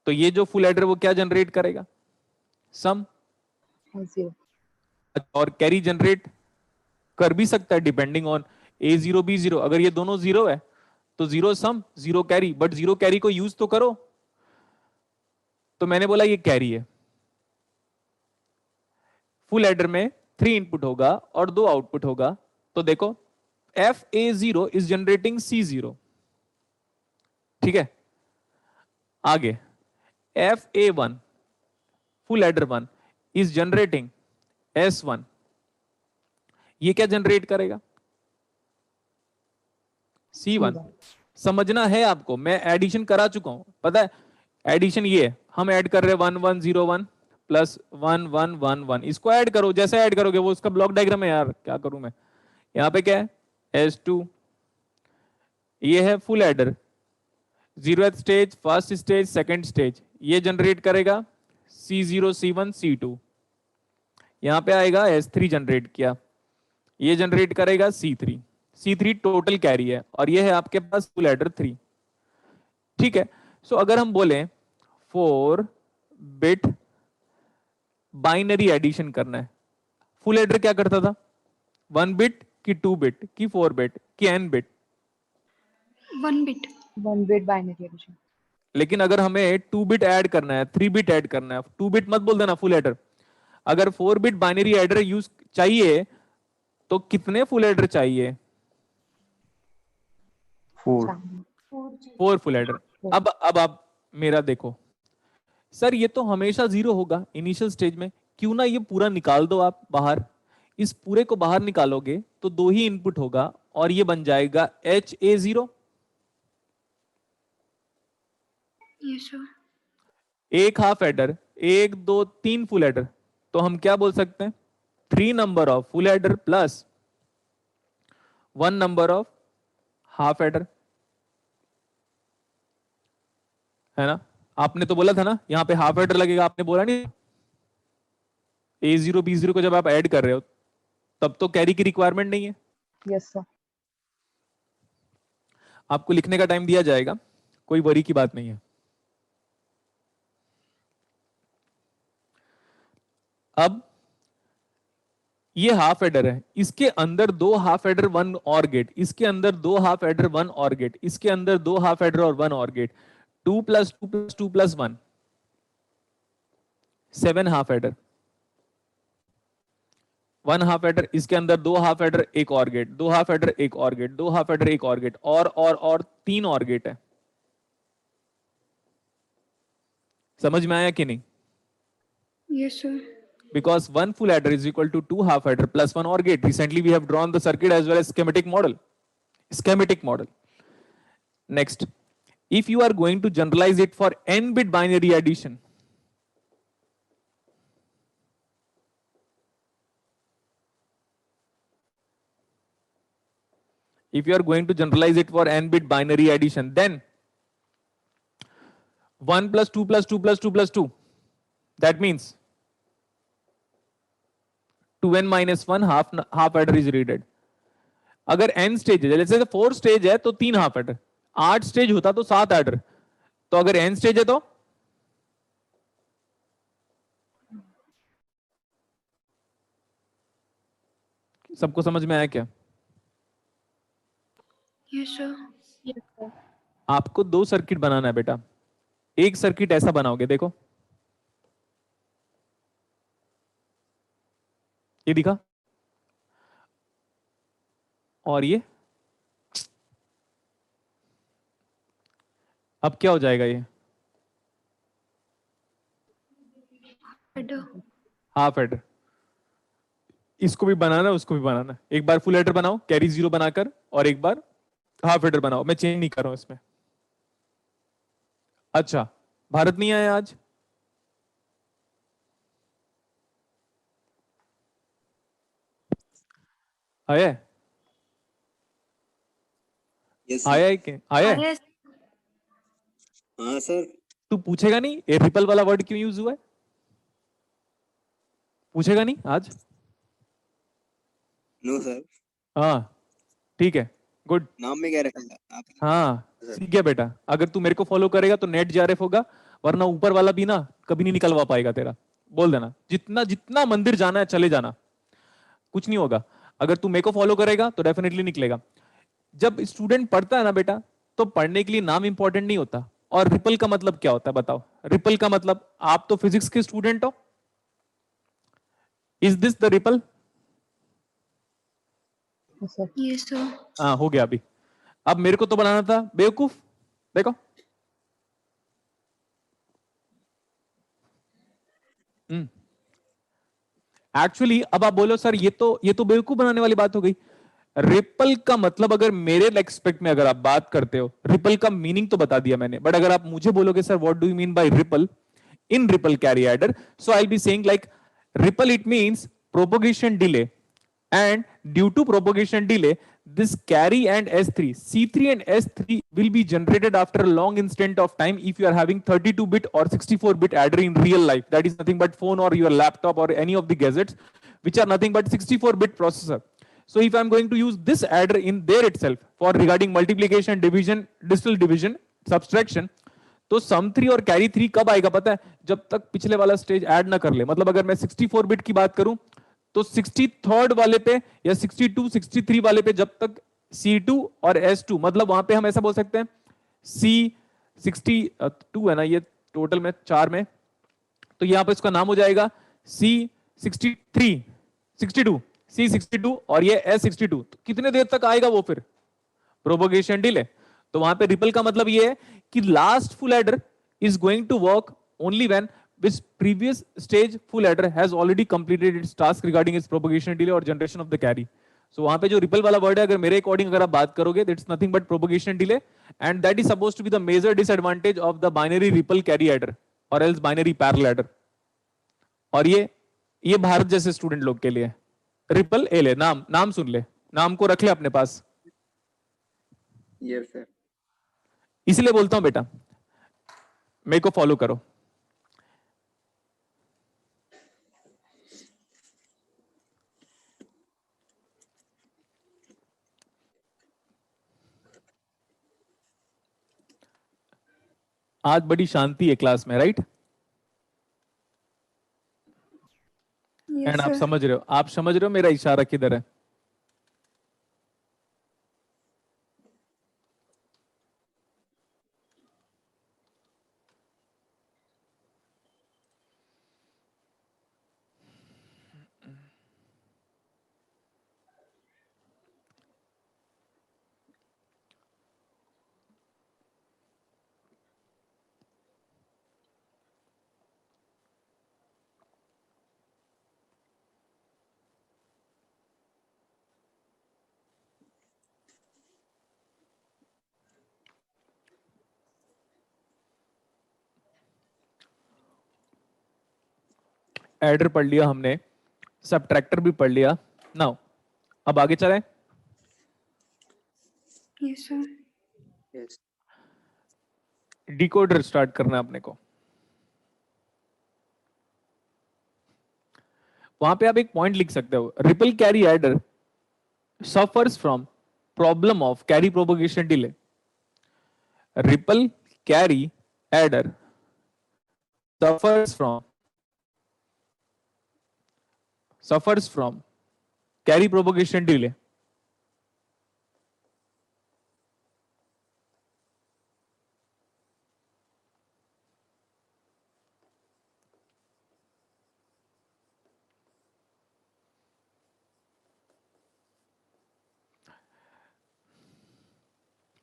तो ये जो फुल एडर वो क्या जनरेट करेगा? सम। जीरो। और कैरी जनरेट कर भी सकता है डिपेंडिंग ऑन A0 B0। अगर ये दोनों 0 है तो 0 सम 0 कैरी, बट 0 कैरी को यूज तो करो। तो मैंने बोला ये कैरी है। फुल एडर में 3 इनपुट होगा और 2 आउटपुट होगा। तो देखो FA0 इज जनरेटिंग C0, ठीक है। आगे FA1 full adder 1 is generating S1। ये क्या जनरेट करेगा? C1। समझना है आपको, मैं एडिशन करा चुका हूं, पता है एडिशन ये है, हम ऐड कर रहे हैं 1101 प्लस 1111, इसको ऐड करो, जैसे ऐड करोगे वो उसका ब्लॉक डायग्राम है यार, क्या करूं मैं। यहाँ पे क्या है S2, ये है full adder, 0th stage, first stage, second stage, ये जनरेट करेगा C0 C1 C2, यहाँ पे आएगा S3 जनरेट किया, ये जनरेट करेगा C3, C3 टोटल कैरी है, और ये है आपके पास फुल एडर 3। ठीक है, सो अगर हम बोले 4 बिट बाइनरी एडिशन करना है, फुल एडर क्या करता था, 1 बिट की 2 बिट की 4 बिट की n bit, 1 bit. 1 bit binary addition. लेकिन अगर हमें 2 बिट ऐड करना है, 3 बिट ऐड करना है, 2 बिट मत बोल देना फुल एडर, अगर 4 बिट बाइनरी एडर यूज चाहिए तो कितने फुल एडर चाहिए, 4 4 फुल एडर। अब आप मेरा देखो सर, ये तो हमेशा 0 होगा इनिशियल स्टेज में, क्यों ना ये पूरा निकाल दो आप बाहर, इस पूरे को बाहर निकालोगे तो 2 ही इनपुट होगा और ये बन जाएगा HA0। Yes sir. एक हाफ एडर, 1 2 3 फुल एडर, तो हम क्या बोल सकते हैं, 3 number of full adder plus 1 number of half adder, है ना। आपने तो बोला था ना यहाँ पे हाफ एडर लगेगा, आपने बोला नहीं, A0 B0 को जब आप ऐड कर रहे हो तब तो कैरी की रिक्वायरमेंट नहीं है, Yes, sir. आपको लिखने का टाइम दिया जाएगा, कोई वरी की बात नहीं है। अब ये हाफ एडर है, इसके अंदर 2 हाफ एडर 1 और गेट, इसके अंदर 2 हाफ एडर 1 और गेट, इसके अंदर 2 हाफ एडर और 1 और gate, 2 + 2 + 2 + 1 7 half adder, 1 half adder, इसके अंदर 2 हाफ एडर 1 और गेट, 2 हाफ एडर 1 और गेट, 2 हाफ एडर 1 और गेट, और 3 और गेट है। समझ में आया कि नहीं? Yes sir. Because 1 full adder is equal to 2 half adder plus 1 OR gate. Recently we have drawn the circuit as well as schematic model. Next, if you are going to generalize it for n bit binary addition, if you are going to generalize it for n bit binary addition, then 1 + 2 + 2 + 2 + 2, that means 2n - 1 half adder is needed. अगर n stage है, जैसे 4 stage है तो 3 half adder, 8 stage होता तो 7 adder, तो अगर n stage है तो सबको समझ में आया क्या? Yes sir. Yes, sir. आपको 2 सर्किट बनाना है बेटा, एक सर्किट ऐसा बनाओगे, देखो ये दिखा, और ये अब क्या हो जाएगा, ये एडर। हाफ एडर, इसको भी बनाना है उसको भी बनाना है, एक बार फुल एडर बनाओ कैरी 0 बनाकर और एक बार हाफ एडर बनाओ, मैं चेंज नहीं कर रहा हूं इसमें। अच्छा, भारत नहीं आया आज? आया है? यस आया है क्या? आया है? हाँ सर। तू पूछेगा नहीं ये रिपल वाला वर्ड क्यों यूज हुआ है? पूछेगा नहीं आज? नो सर, हाँ ठीक है, गुड। नाम में क्या रखा है आप? हाँ ठीक है बेटा, अगर तू मेरे को फॉलो करेगा तो नेट JRF होगा, वरना ऊपर वाला भी ना कभी नहीं निकलवा पाएगा तेरा। बोल देना जितना जितना मंदिर जाना है चले जाना, कुछ नहीं होगा। अगर तू मेरे को फॉलो करेगा तो डेफिनेटली निकलेगा। जब स्टूडेंट पढ़ता है ना बेटा, तो पढ़ने के लिए नाम इंपॉर्टेंट नहीं होता। और रिपल का मतलब क्या होता है बताओ? रिपल का मतलब, आप तो फिजिक्स के स्टूडेंट हो, is this the ripple? Yes, sir. Yes sir. हाँ हो गया। अभी अब मेरे को तो बनाना था बेवकूफ, देखो एक्चुअली अब आप बोलो सर ये तो बेवकूफ बनाने वाली बात हो गई। रिपल का मतलब अगर मेरे एक्सपेक्ट में अगर आप बात करते हो, रिपल का मीनिंग तो बता दिया मैंने, बट अगर आप मुझे बोलोगे sir what do you mean by ripple in ripple carry adder, so I'll be saying like ripple, it means propagation delay, and due to propagation delay this carry and s3 c3 and s3 will be generated after a long instant of time if you are having 32-bit or 64-bit adder in real life, that is nothing but phone or your laptop or any of the gadgets which are nothing but 64-bit processor. So if I'm going to use this adder in there itself for regarding multiplication, division, decimal division, subtraction, तो सम 3 और carry 3 कब आएगा पता है? जब तक पिछले वाला स्टेज ऐड ना कर ले। मतलब अगर मैं 64 बिट की बात करूं तो 63rd वाले पे या 62 63 वाले पे जब तक C2 और S2, मतलब वहां पे हम ऐसा बोल सकते हैं C62 है ना, ये टोटल में 4 में, तो यहां पे इसका नाम हो जाएगा C63 62 C62 और ये S62। तो कितने देर तक आएगा वो फिर? Propagation delay. तो वहां पे रिपल का मतलब ये है कि last full adder is going to work only when which previous stage full adder has already completed its task regarding its propagation delay or generation of the carry. So वहां पे जो रिपल वाला word है, अगर मेरे according अगर आप बात करोगे, that's nothing but propagation delay, and that is supposed to be the major disadvantage of the binary ripple carry adder or else binary parallel adder. और ये भारत जैसे स्टूडेंट लोग के लिए रिपल ए ले, नाम सुन ले, नाम को रख ले अपने पास। Yes sir. इसलिए बोलता हूं बेटा मेरे को फॉलो करो। आज बड़ी शांति है क्लास में, राइट? एंड आप समझ रहे हो मेरा इशारा किधर है? एडर पढ़ लिया हमने, सबट्रैक्टर भी पढ़ लिया। नाउ अब आगे चलें। Yes sir. Yes. Decoder start करना है अपने को। वहां पे आप एक पॉइंट लिख सकते हो, ripple carry adder suffers from problem of carry propagation delay. Ripple carry adder suffers from carry propagation delay.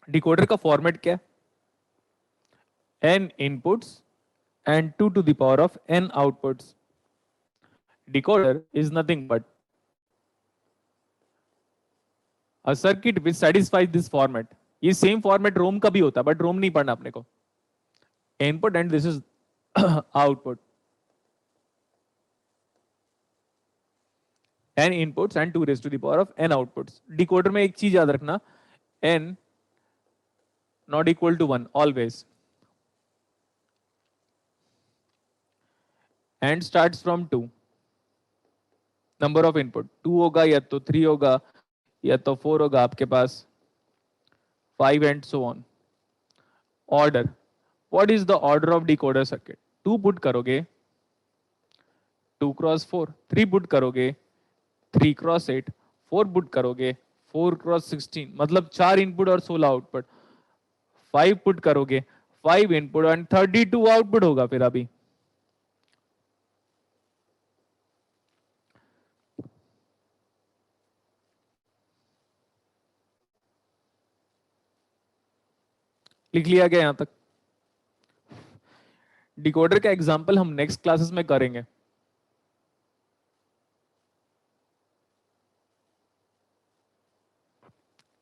Decoder का फॉर्मेट क्या है? n inputs and 2 to the power of n outputs. Decoder is nothing but a circuit which satisfies this format. ये same format रोम का भी होता है, but रोम नहीं पढ़ना अपने को। Input and this is output. n inputs and 2 raised to the power of n outputs. Decoder में एक चीज याद रखना, n not equal to 1 always, and starts from 2. Number of input 2 होगा या तो 3 होगा या तो 4 होगा आपके पास, 5 and so on. Order, what is the order of decoder circuit? 2 put करोगे 2 क्रॉस 4, 3 पुट करोगे 3 क्रॉस 8, 4 पुट करोगे 4 क्रॉस 16, मतलब 4 इनपुट और 16 आउटपुट। 5 पुट करोगे 5 इनपुट एंड 32 आउटपुट होगा फिर अभी। लिख लिया गया यहां तक? डिकोडर का एग्जांपल हम नेक्स्ट क्लासेस में करेंगे।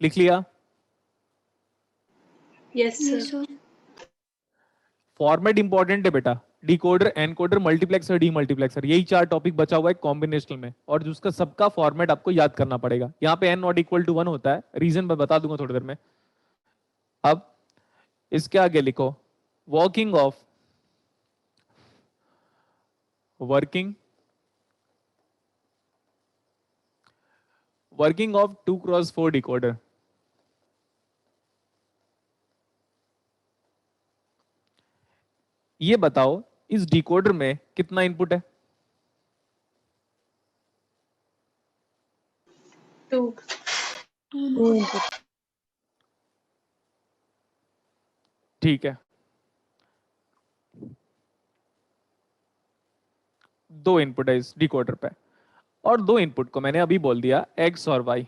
लिख लिया? Yes, sir. Yes, sir. Format important है बेटा, डिकोडर, एनकोडर, मल्टीप्लेक्सर, डीमल्टीप्लेक्सर, यही 4 टॉपिक बचा हुआ है कॉम्बिनेशनल में, और जिसका सबका फॉर्मेट आपको याद करना पड़ेगा। यहाँ पे n नॉट इक्वल टू 1 होता है, रीजन मैं बता दूंगा थोड़ी देर में। अब इसके आगे लिखो वर्किंग ऑफ 2x4 डिकोडर। ये बताओ इस डिकोडर में कितना इनपुट है? 2. 2 input. ठीक है, 2 इनपुट है इस डिकोडर पे, और 2 इनपुट को मैंने अभी बोल दिया x और y।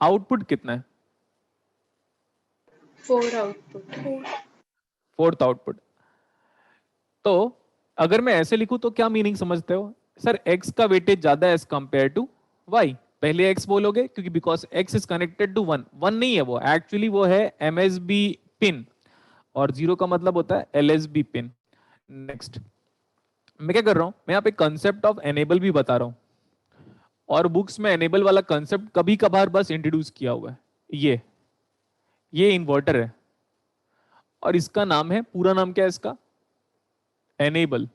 आउटपुट कितना है? 4 output. 4th output. तो अगर मैं ऐसे लिखूं तो क्या मीनिंग समझते हो? सर x का वेटेज ज्यादा है एज कंपेयर टू y। पहले x बोलोगे क्योंकि because x is connected to 1। 1 नहीं है वो, एक्चुअली वो है MSB पिन, और 0 का मतलब होता है LSB पिन। नेक्स्ट मैं क्या कर रहा हूं, मैं यहाँ पे कंसेप्ट ऑफ एनेबल भी बता रहा हूं, और बुक्स में एनेबल वाला कंसेप्ट कभी कभार बस इंट्रोड्यूस किया हुआ है। ये इन्वर्टर है, और इसका नाम है, पूरा नाम क्या है इसका? एनेबल।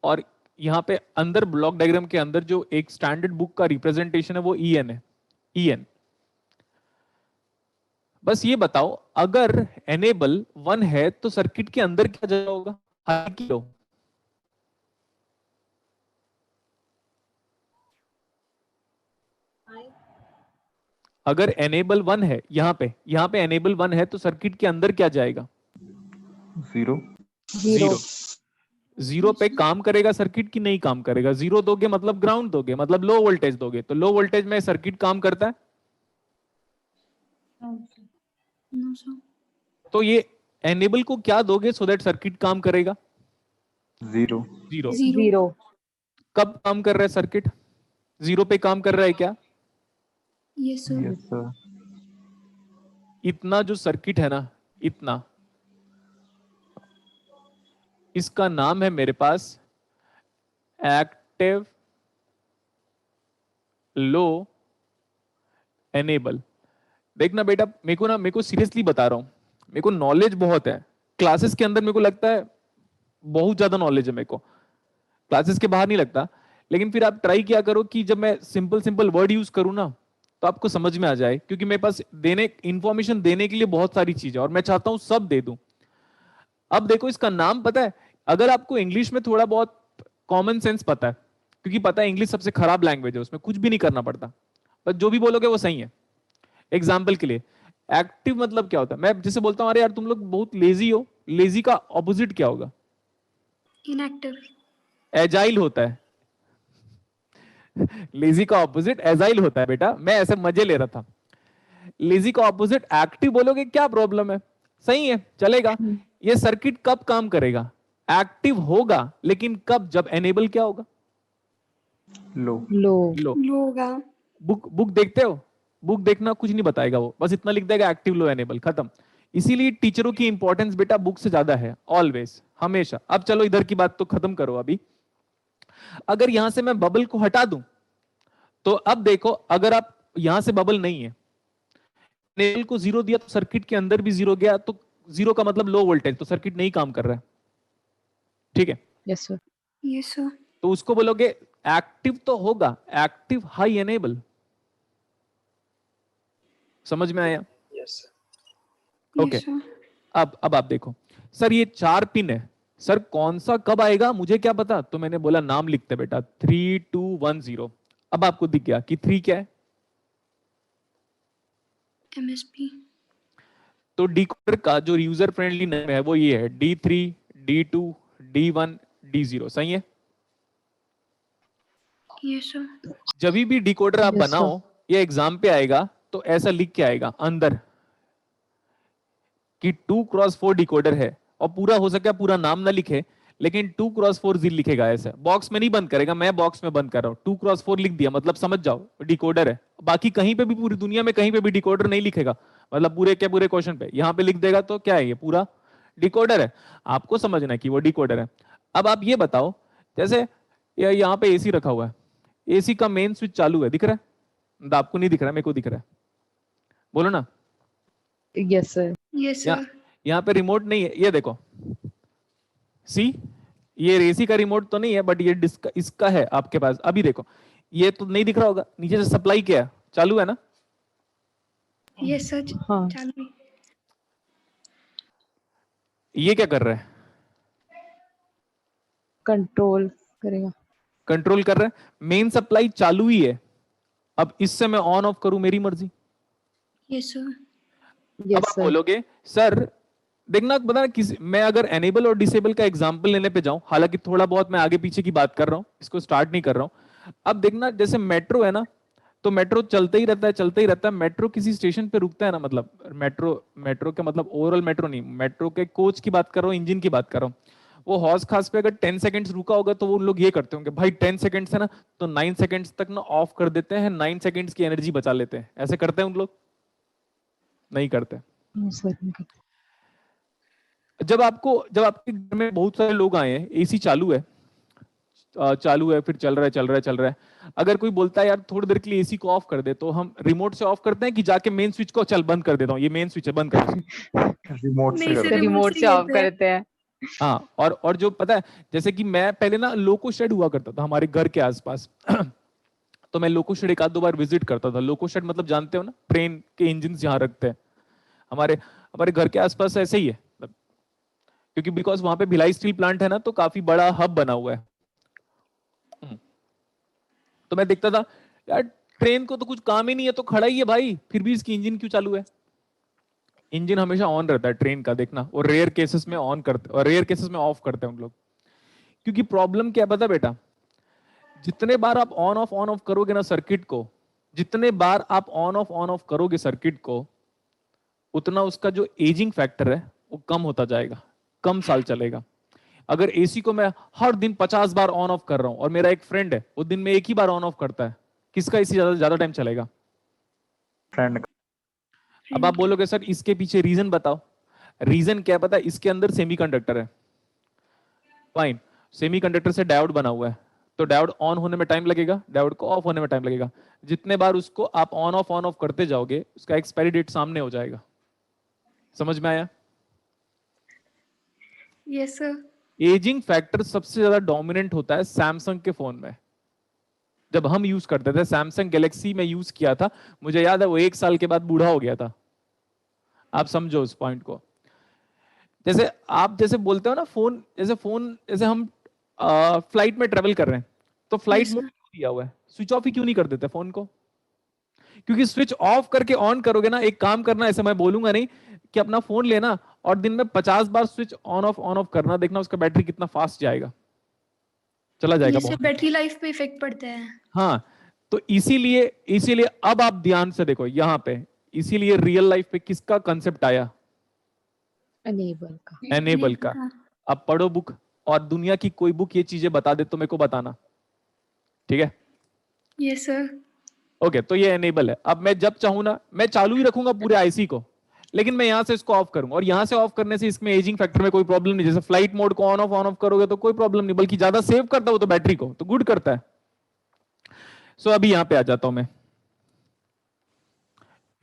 और यहां पे अंदर ब्लॉक डायग्राम के अंदर जो एक स्टैंडर्ड बुक का रिप्रेजेंटेशन है वो EN है, EN। बस ये बताओ अगर एनेबल 1 है तो सर्किट के अंदर क्या जगह होगा? हाई की लो। अगर एनेबल 1 है, यहाँ पे एनेबल 1 है तो सर्किट के अंदर क्या जाएगा? 0। 0. 0 पे काम करेगा सर्किट की नहीं काम करेगा? 0 दोगे मतलब ग्राउंड दोगे, मतलब लो वोल्टेज दोगे, तो लो वोल्टेज में सर्किट काम करता है? No, sir. तो ये एनेबल को क्या दोगे सो दैट सर्किट काम करेगा? 0। 0। 0. कब काम कर रहा है सर्किट? 0 पे काम कर रहा है क्या? Yes, sir. Yes sir. इतना जो सर्किट है ना, इतना, इसका नाम है मेरे पास एक्टिव लो एनेबल। देखना बेटा, मेरे को सीरियसली बता रहा हूं, मेरे को नॉलेज बहुत है क्लासेस के अंदर, मेरे को लगता है बहुत ज्यादा नॉलेज है मेरे को, क्लासेस के बाहर नहीं लगता। लेकिन फिर आप ट्राई किया करो कि जब मैं सिंपल वर्ड यूज करूं ना तो आपको समझ में आ जाए, क्योंकि मेरे पास इंफॉर्मेशन देने के लिए बहुत सारी चीजें, और मैं चाहता हूं सब दे दूं। अब देखो इसका नाम पता है, अगर आपको इंग्लिश में थोड़ा बहुत कॉमन सेंस पता है, क्योंकि पता है इंग्लिश सबसे खराब लैंग्वेज है, उसमें कुछ भी नहीं करना पड़ता, बस जो भी बोलोगे वो सही है। एग्जाम्पल के लिए एक्टिव मतलब क्या होता है? मैं जैसे बोलता हूं अरे यार तुम लोग बहुत लेजी हो, लेजी का ऑपोजिट क्या होगा? Inactive. एजाइल होता है। लेजी का ऑपोजिट एजाइल होता है बेटा, मैं ऐसे मजे ले रहा था। लेजी का ऑपोजिट एक्टिव बोलोगे, क्या प्रॉब्लम है? सही है, चलेगा। ये सर्किट कब काम करेगा? एक्टिव होगा, लेकिन कब? जब एनेबल क्या होगा? लो। Low. लो। Low होगा. बुक देखते हो? बुक देखना कुछ नहीं बताएगा वो, बस इतना लिख देगा एक्टिव लो एनेबल, खत्म। इसीलिए टीचरों की इंपॉर्टेंस बेटा बुक से ज्यादा है, ऑलवेज, हमेशा। अब चलो इधर की बात तो खत्म करो अभी। अगर यहां से मैं बबल को हटा दूं तो अब देखो, अगर आप यहां से बबल नहीं है, एनेबल को 0 दिया तो सर्किट के अंदर भी 0 गया, तो 0 का मतलब लो वोल्टेज, तो सर्किट नहीं काम कर रहा है, ठीक है? Yes, sir. Yes, sir. तो उसको बोलोगे एक्टिव तो होगा, एक्टिव हाई एनेबल। समझ में आया? Yes, sir. Okay. Yes, sir. अब आप देखो सर, ये 4 पिन है, सर कौन सा कब आएगा मुझे क्या पता? तो मैंने बोला नाम लिखते बेटा, 3 2 1 0। अब आपको दिख गया कि 3 क्या है? MSP. तो डिकोडर का जो यूजर फ्रेंडली नेम है वो ये है, D3 D2 D1 D0। सही है? Yes, sir. जब भी डिकोडर आप Yes, बनाओ, ये एग्जाम पे आएगा तो ऐसा लिख के आएगा अंदर कि 2x4 डिकोडर है, और पूरा हो सके पूरा नाम ना लिखे, लेकिन 2x4 जीरो लिखेगा ऐसे, बॉक्स में नहीं बंद करेगा, मैं बॉक्स में बंद कर रहा हूँ, 2x4 लिख दिया मतलब समझ जाओ डिकोडर है। बाकी कहीं पे भी पूरी दुनिया में कहीं पे भी डिकोडर नहीं लिखेगा, मतलब पूरे के पूरे क्वेश्चन पे यहाँ पे लिख देगा तो क्या है, ये पूरा डिकोडर है। आपको समझना है कि वो डिकोडर है। अब आप ये बताओ, जैसे यहाँ पे एसी रखा हुआ है, एसी का मेन स्विच चालू है, दिख रहा है? मतलब आपको नहीं दिख रहा है, मेरे को दिख रहा है, बोलो ना। Yes sir. Yes sir. यहाँ पे रिमोट नहीं है, ये देखो सी, ये एसी का रिमोट तो नहीं है बट ये इसका है आपके पास। अभी देखो ये तो नहीं दिख रहा होगा, नीचे से सप्लाई क्या है, चालू है ना? Yes sir. हाँ। चालू है। ये क्या कर रहा है? कंट्रोल करेगा। कंट्रोल कर रहा है, मेन सप्लाई चालू ही है। अब इससे मैं ऑन ऑफ करूं मेरी मर्जी। Yes sir. अब यस आप सर। बोलोगे सर देखना बताना किसी, मैं अगर एनेबल और डिसेबल का एग्जांपल लेने पे जाऊं, हालांकि थोड़ा बहुत मैं आगे पीछे की बात कर रहा हूं, इसको स्टार्ट नहीं कर रहा हूं। अब देखना जैसे मेट्रो है ना, तो मेट्रो चलते ही रहता है, चलते ही रहता है। मेट्रो किसी स्टेशन पे रुकता है ना, मतलब मेट्रो, मेट्रो के मतलब ओवरऑल मेट्रो नहीं, मेट्रो के कोच की बात कर रहा हूँ, इंजन की बात कर रहा हूँ। वो हौस खास पे अगर 10 सेकंड्स रुका होगा तो वो लोग ये करते होंगे, भाई 10 सेकंड्स है ना, तो 9 सेकंड्स तक ना ऑफ कर देते हैं, 9 सेकंड्स की एनर्जी बचा लेते हैं। ऐसे करते हैं उन लोग? नहीं करते। नो सर, नहीं करते। जब आपके घर में बहुत सारे लोग आए हैं, एसी चालू है, चालू है, फिर चल रहा है, चल रहा है, चल रहा है, अगर कोई बोलता है यार थोड़ी देर के लिए एसी को ऑफ कर दे, तो हम रिमोट से ऑफ करते हैं कि जाके मेन स्विच को चल बंद कर देता हूँ, ये मेन स्विच है बंद कर दो। रिमोट से नहीं कर सर, दो। रिमोट से ऑफ करते हैं। हाँ, और जो पता है, जैसे कि मैं पहले ना लोको शेड हुआ करता था हमारे घर के आसपास तो मैं लोको शेड एक आध दो बार विजिट करता था। लोको शेड मतलब जानते हो ना, ट्रेन के इंजन जहाँ रखते हैं, हमारे हमारे घर के आसपास ऐसे ही है, क्योंकि बिकॉज वहां पे भिलाई स्टील प्लांट है ना, तो काफी बड़ा हब बना हुआ है। तो मैं देखता था यार ट्रेन को तो कुछ काम ही नहीं है, तो खड़ा ही है भाई, फिर भी इसकी इंजन क्यों चालू है? इंजन हमेशा ऑन रहता है ट्रेन का, देखना, और रेयर केसेस में ऑन करते और रेयर केसेस में ऑफ करते हैं उन लोग। क्योंकि प्रॉब्लम क्या पता बेटा, जितने बार आप ऑन ऑफ करोगे ना सर्किट को, जितने बार आप ऑन ऑफ करोगे सर्किट को, उतना उसका जो एजिंग फैक्टर है वो कम होता जाएगा, कम साल चलेगा। अगर एसी को मैं हर दिन 50 बार ऑन ऑफ कर रहा हूं, और मेरा एक फ्रेंड है वो दिन में एक ही बार ऑन ऑफ करता है, किसका एसी ज्यादा टाइम चलेगा? फ्रेंड। अब आप बोलोगे सर इसके पीछे रीजन बताओ। रीजन क्या पता है? इसके अंदर सेमीकंडक्टर है। फाइन, सेमीकंडक्टर से डायोड बना हुआ है, तो डायोड ऑन होने में टाइम लगेगा, डायोड को ऑफ होने में टाइम लगेगा। जितने बार उसको आप ऑन ऑफ करते जाओगे, उसका एक्सपायरी डेट सामने हो जाएगा। समझ में आया? Yes sir. एजिंग फैक्टर सबसे ज्यादा डोमिनेंट होता है सैमसंग के फोन में। जब हम यूज करते थे, सैमसंग गैलेक्सी में यूज किया था, मुझे याद है वो 1 साल के बाद बूढ़ा हो गया था। आप समझो उस पॉइंट को। जैसे आप जैसे बोलते हो ना, फोन जैसे हम फ्लाइट में ट्रेवल कर रहे हैं, तो फ्लाइट Yes, मोड sir. दिया हुआ है, स्विच ऑफ ही क्यों नहीं कर देते फोन को? क्योंकि स्विच ऑफ करके ऑन करोगे ना, एक काम करना, ऐसे मैं बोलूंगा नहीं कि अपना फोन लेना और दिन में 50 बार स्विच ऑन ऑफ करना, देखना उसका बैटरी कितना फास्ट जाएगा, चला जाएगा ये सर बहुत। बैटरी लाइफ पे इफेक्ट पड़ता है। हाँ, तो इसीलिए अब आप ध्यान से देखो यहाँ पे, इसीलिए रियल लाइफ पे किसका कंसेप्ट आया? अनेबल का। एनेबल का। हाँ। अब पढ़ो बुक, और दुनिया की कोई बुक ये चीजें बता दे तो मेरे को बताना, ठीक है? Yes sir. ओके, तो ये एनेबल है। अब मैं जब चाहूं ना, मैं चालू ही रखूंगा पूरे आईसी को, लेकिन मैं यहां से इसको ऑफ करूंगा, और यहां से ऑफ करने से इसमें एजिंग फैक्टर में कोई प्रॉब्लम नहीं। जैसे फ्लाइट मोड को ऑन ऑफ करोगे तो कोई प्रॉब्लम नहीं, बल्कि ज्यादा सेव करता है वो तो बैटरी को, तो गुड करता है। सो अभी यहां पे आ जाता हूं मैं।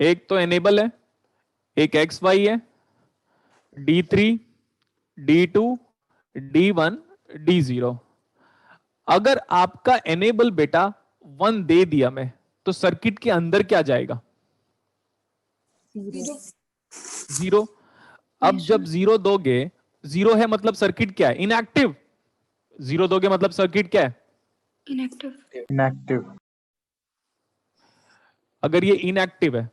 एक तो एनेबल है, एक एक्स वाई है, D3, D2, D1, D0। अगर आपका एनेबल बेटा 1 दे दिया मैं, तो सर्किट के अंदर क्या जाएगा? 0। अब जब 0 दोगे, 0 है मतलब सर्किट क्या है? इनएक्टिव। 0 दोगे मतलब सर्किट क्या है? इनएक्टिव। इनएक्टिव। अगर ये इनएक्टिव है,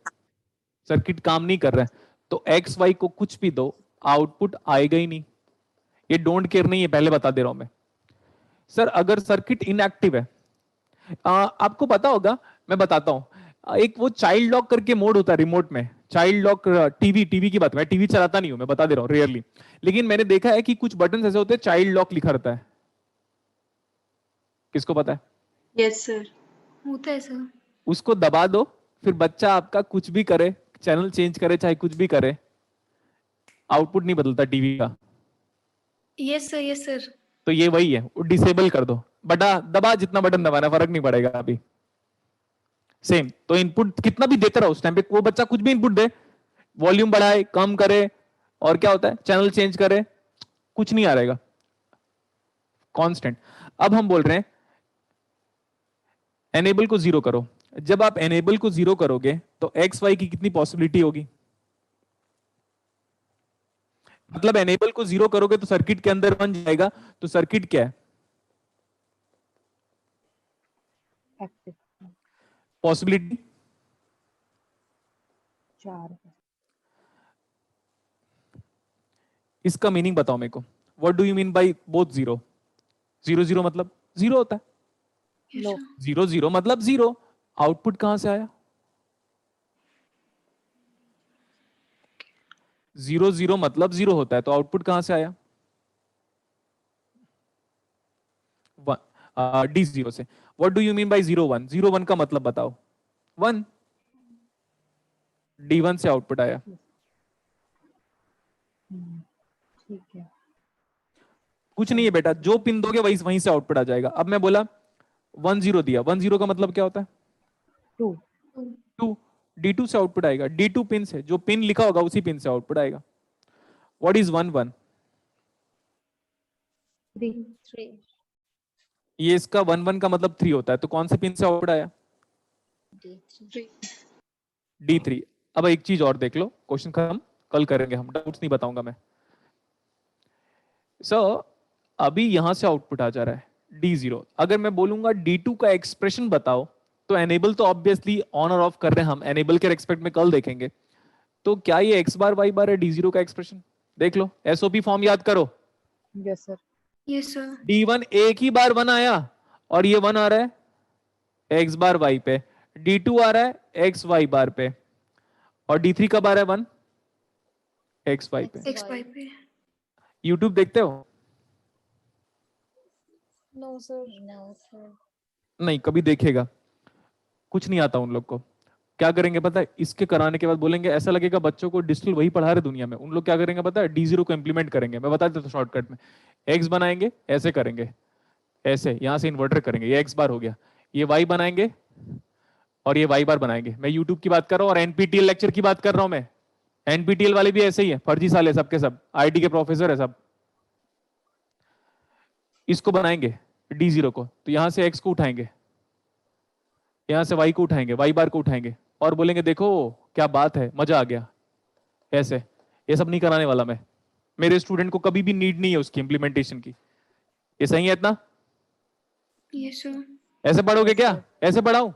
सर्किट काम नहीं कर रहा है, तो एक्स वाई को कुछ भी दो, आउटपुट आएगा ही नहीं। ये डोंट केयर नहीं है, पहले बता दे रहा हूं मैं। सर अगर सर्किट इनएक्टिव है, आपको पता होगा, मैं बताता हूं, एक वो चाइल्ड लॉक करके मोड होता है रिमोट में, चाइल्ड लॉक। टीवी की बात, मैं टीवी चलाता नहीं हूं, मैं बता दे रहा हूं रेयरली, लेकिन मैंने देखा है कि कुछ बटन ऐसे होते हैं चाइल्ड लॉक लिखा रहता है। किसको पता है? Yes sir. होता है सर। उसको दबा दो, फिर बच्चा आपका कुछ भी करे, चैनल चेंज करे, चाहे कुछ भी करे, आउटपुट नहीं बदलता टीवी का। Yes sir, yes sir. तो ये वही है, डिसेबल कर दो, बटा दबा, जितना बटन दबाना फर्क नहीं पड़ेगा अभी। सेम तो इनपुट कितना भी देता रहो उस टाइम पे, वो बच्चा कुछ भी इनपुट दे, वॉल्यूम बढ़ाए कम करे और क्या होता है, चैनल चेंज करे, कुछ नहीं आ रहेगा, कांस्टेंट। अब हम बोल रहे हैं एनेबल को 0 करो। जब आप एनेबल को 0 करोगे तो एक्स वाई की कितनी पॉसिबिलिटी होगी? मतलब एनेबल को 0 करोगे तो सर्किट के अंदर बन जाएगा, तो सर्किट क्या है? Active possibility 4। इसका मीनिंग बताओ मेरे को, what do you mean by both 0? 0 मतलब 0 होता है, लो 0 मतलब 0। आउटपुट कहां से आया? 0 मतलब 0 होता है, तो आउटपुट कहां से आया? D0 से। What do you mean by 0 1? 0 1 का मतलब बताओ। 1 D1 से आउटपुट आया। ठीक है। कुछ नहीं है बेटा, जो पिन दोगे वहीं से आउटपुट आ जाएगा। अब मैं बोला 1 0 दिया, 1 0 का मतलब क्या होता है? 2 D2 से आउटपुट आएगा, D2 पिन से, जो पिन लिखा होगा उसी पिन से आउटपुट आएगा। What is 1 1? 3 ये इसका 1 1 का मतलब 3 होता है, तो कौन से पिन से आउटपुट आया? D3। अब एक चीज और देख लो, क्वेश्चन खत्म, कल करेंगे हम, डाउट्स नहीं बताऊंगा मैं। अभी यहां से आउटपुट आ जा रहा है D0। अगर मैं बोलूंगा D2 का एक्सप्रेशन बताओ, तो एनेबल तो ऑब्वियसली ऑन और ऑफ कर रहे हैं हम, एनेबल के रेस्पेक्ट में कल देखेंगे। तो क्या ये x बार y बार है D0 का एक्सप्रेशन? देख लो, एसओपी फॉर्म याद करो। Yes sir. Yes sir. D1 एक ही बार 1 आया, और ये 1 आ रहा है x बार y पे, D2 आ रहा है x y बार पे, और D3 कब आ रहा है 1? x y पे। एक्स वाई पे। YouTube देखते हो? No sir. नहीं, कभी देखेगा, कुछ नहीं आता उन लोग को। क्या करेंगे पता है? इसके कराने के बाद बोलेंगे, ऐसा लगेगा बच्चों को डिजिटल वही पढ़ा रहे दुनिया में। उन लोग क्या करेंगे पता है? D0 को इंप्लीमेंट करेंगे। मैं बता देता हूं शॉर्टकट में, x बनाएंगे, ऐसे करेंगे, ऐसे यहां से इन्वर्टर करेंगे, ये x बार हो गया, ये y बनाएंगे और ये y बार बनाएंगे। मैं YouTube की बात कर रहा हूँ और NPTEL लेक्चर की बात कर रहा हूं मैं। NPTEL वाले भी ऐसे ही है, फर्जी साले सबके सब, IT के प्रोफेसर है सब। इसको बनाएंगे D0 को, तो यहां से x को उठाएंगे, यहां से y को उठाएंगे, y बार को उठाएंगे, और बोलेंगे देखो क्या बात है, मजा आ गया। ऐसे ये सब नहीं कराने वाला मैं, मेरे स्टूडेंट को कभी भी नीड नहीं है उसकी इंप्लीमेंटेशन की। ये सही है इतना? Yes sir. ऐसे पढ़ोगे क्या? ऐसे पढ़ाऊं?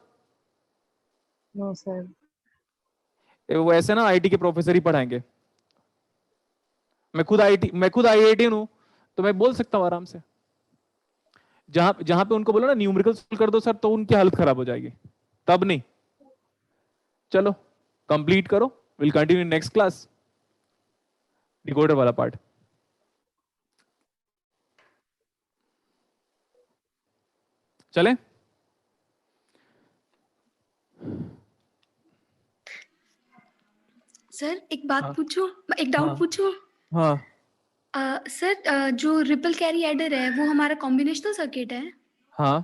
No sir. वो ऐसे ना आईटी के प्रोफेसर ही पढ़ाएंगे। मैं खुद आईआईटी हूं, तो मैं बोल सकता हूं आराम से। जहां पे उनको बोलो ना न्यूमेरिकल सोल्व कर दो सर, तो उनकी हालत खराब हो जाएगी, तब नहीं। चलो कंप्लीट करो, will continue next class, decoder वाला पार्ट। चले? सर एक बात हाँ। पूछूं, एक डाउट हाँ। पूछूं? हाँ, सर जो रिपल कैरी एडर है वो हमारा कॉम्बिनेशनल सर्किट है, हाँ,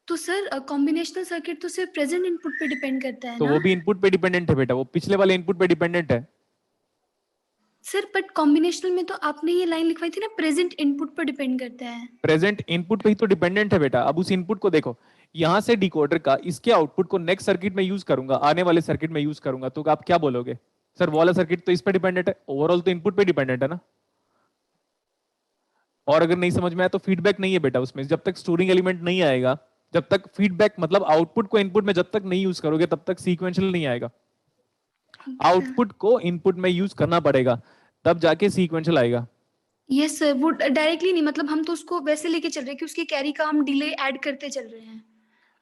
तो सर कॉम्बिनेशनल सर्किट तो सिर्फ प्रेजेंट इनपुट पे डिपेंड करता है तो ना? वो भी इनपुट पे डिपेंडेंट है बेटा, वो पिछले वाले इनपुट पे डिपेंडेंट है। सर बट कॉम्बिनेशनल में तो आपने ये लाइन लिखवाई थी ना, प्रेजेंट इनपुट पर डिपेंड करता है। प्रेजेंट इनपुट पे ही तो डिपेंडेंट है बेटा। अब उस इनपुट को देखो, यहां से डिकोडर का इसके आउटपुट को नेक्स्ट सर्किट में यूज करूंगा, आने वाले सर्किट में यूज करूंगा, तो आप क्या बोलोगे? सर वो वाला सर्किट तो इस पे डिपेंडेंट है, ओवरऑल तो इनपुट पे डिपेंडेंट है ना। और अगर नहीं समझ में आया तो फीडबैक नहीं है बेटा उसमें, जब तक स्टोरिंग एलिमेंट नहीं आएगा, जब तक फीडबैक मतलब आउटपुट को इनपुट में जब तक नहीं यूज करोगे तब तक सीक्वेंशियल नहीं आएगा। आउटपुट को इनपुट में यूज करना पड़ेगा, तब जाके सीक्वेंशियल आएगा। यस सर, वो डायरेक्टली नहीं, मतलब हम तो उसको वैसे लेके चल रहे हैं कि उसकी कैरी का हम डिले ऐड करते चल रहे हैं।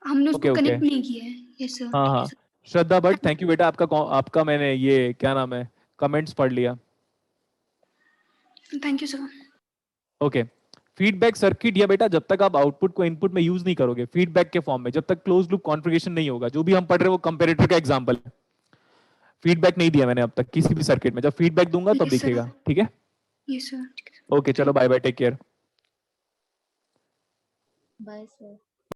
हमने ओके उसको ओके, कनेक्ट नहीं किया है। Yes sir. हाँ ठीक है हाँ। Sir. Shraddha Bhatt, thank you बेटा, आपका मैंने ये क्या नाम है कमेंट्स पढ़ लिया। Thank you sir. Okay, feedback circuit, या बेटा जब तक आप आउटपुट को इनपुट में यूज नहीं करोगे फीडबैक के फॉर्म में, जब तक क्लोज लूप कॉन्फ़िगरेशन नहीं होगा, जो भी हम पढ़ रहे हैं वो कंपैरेटर का एग्जांपल है। फीडबैक नहीं दिया मैंने अब तक किसी भी सर्किट में, जब फीडबैक दूंगा तब यस सर। दिखेगा, ठीक है? Yes sir. ओके, चलो bye bye, take care. Bye sir.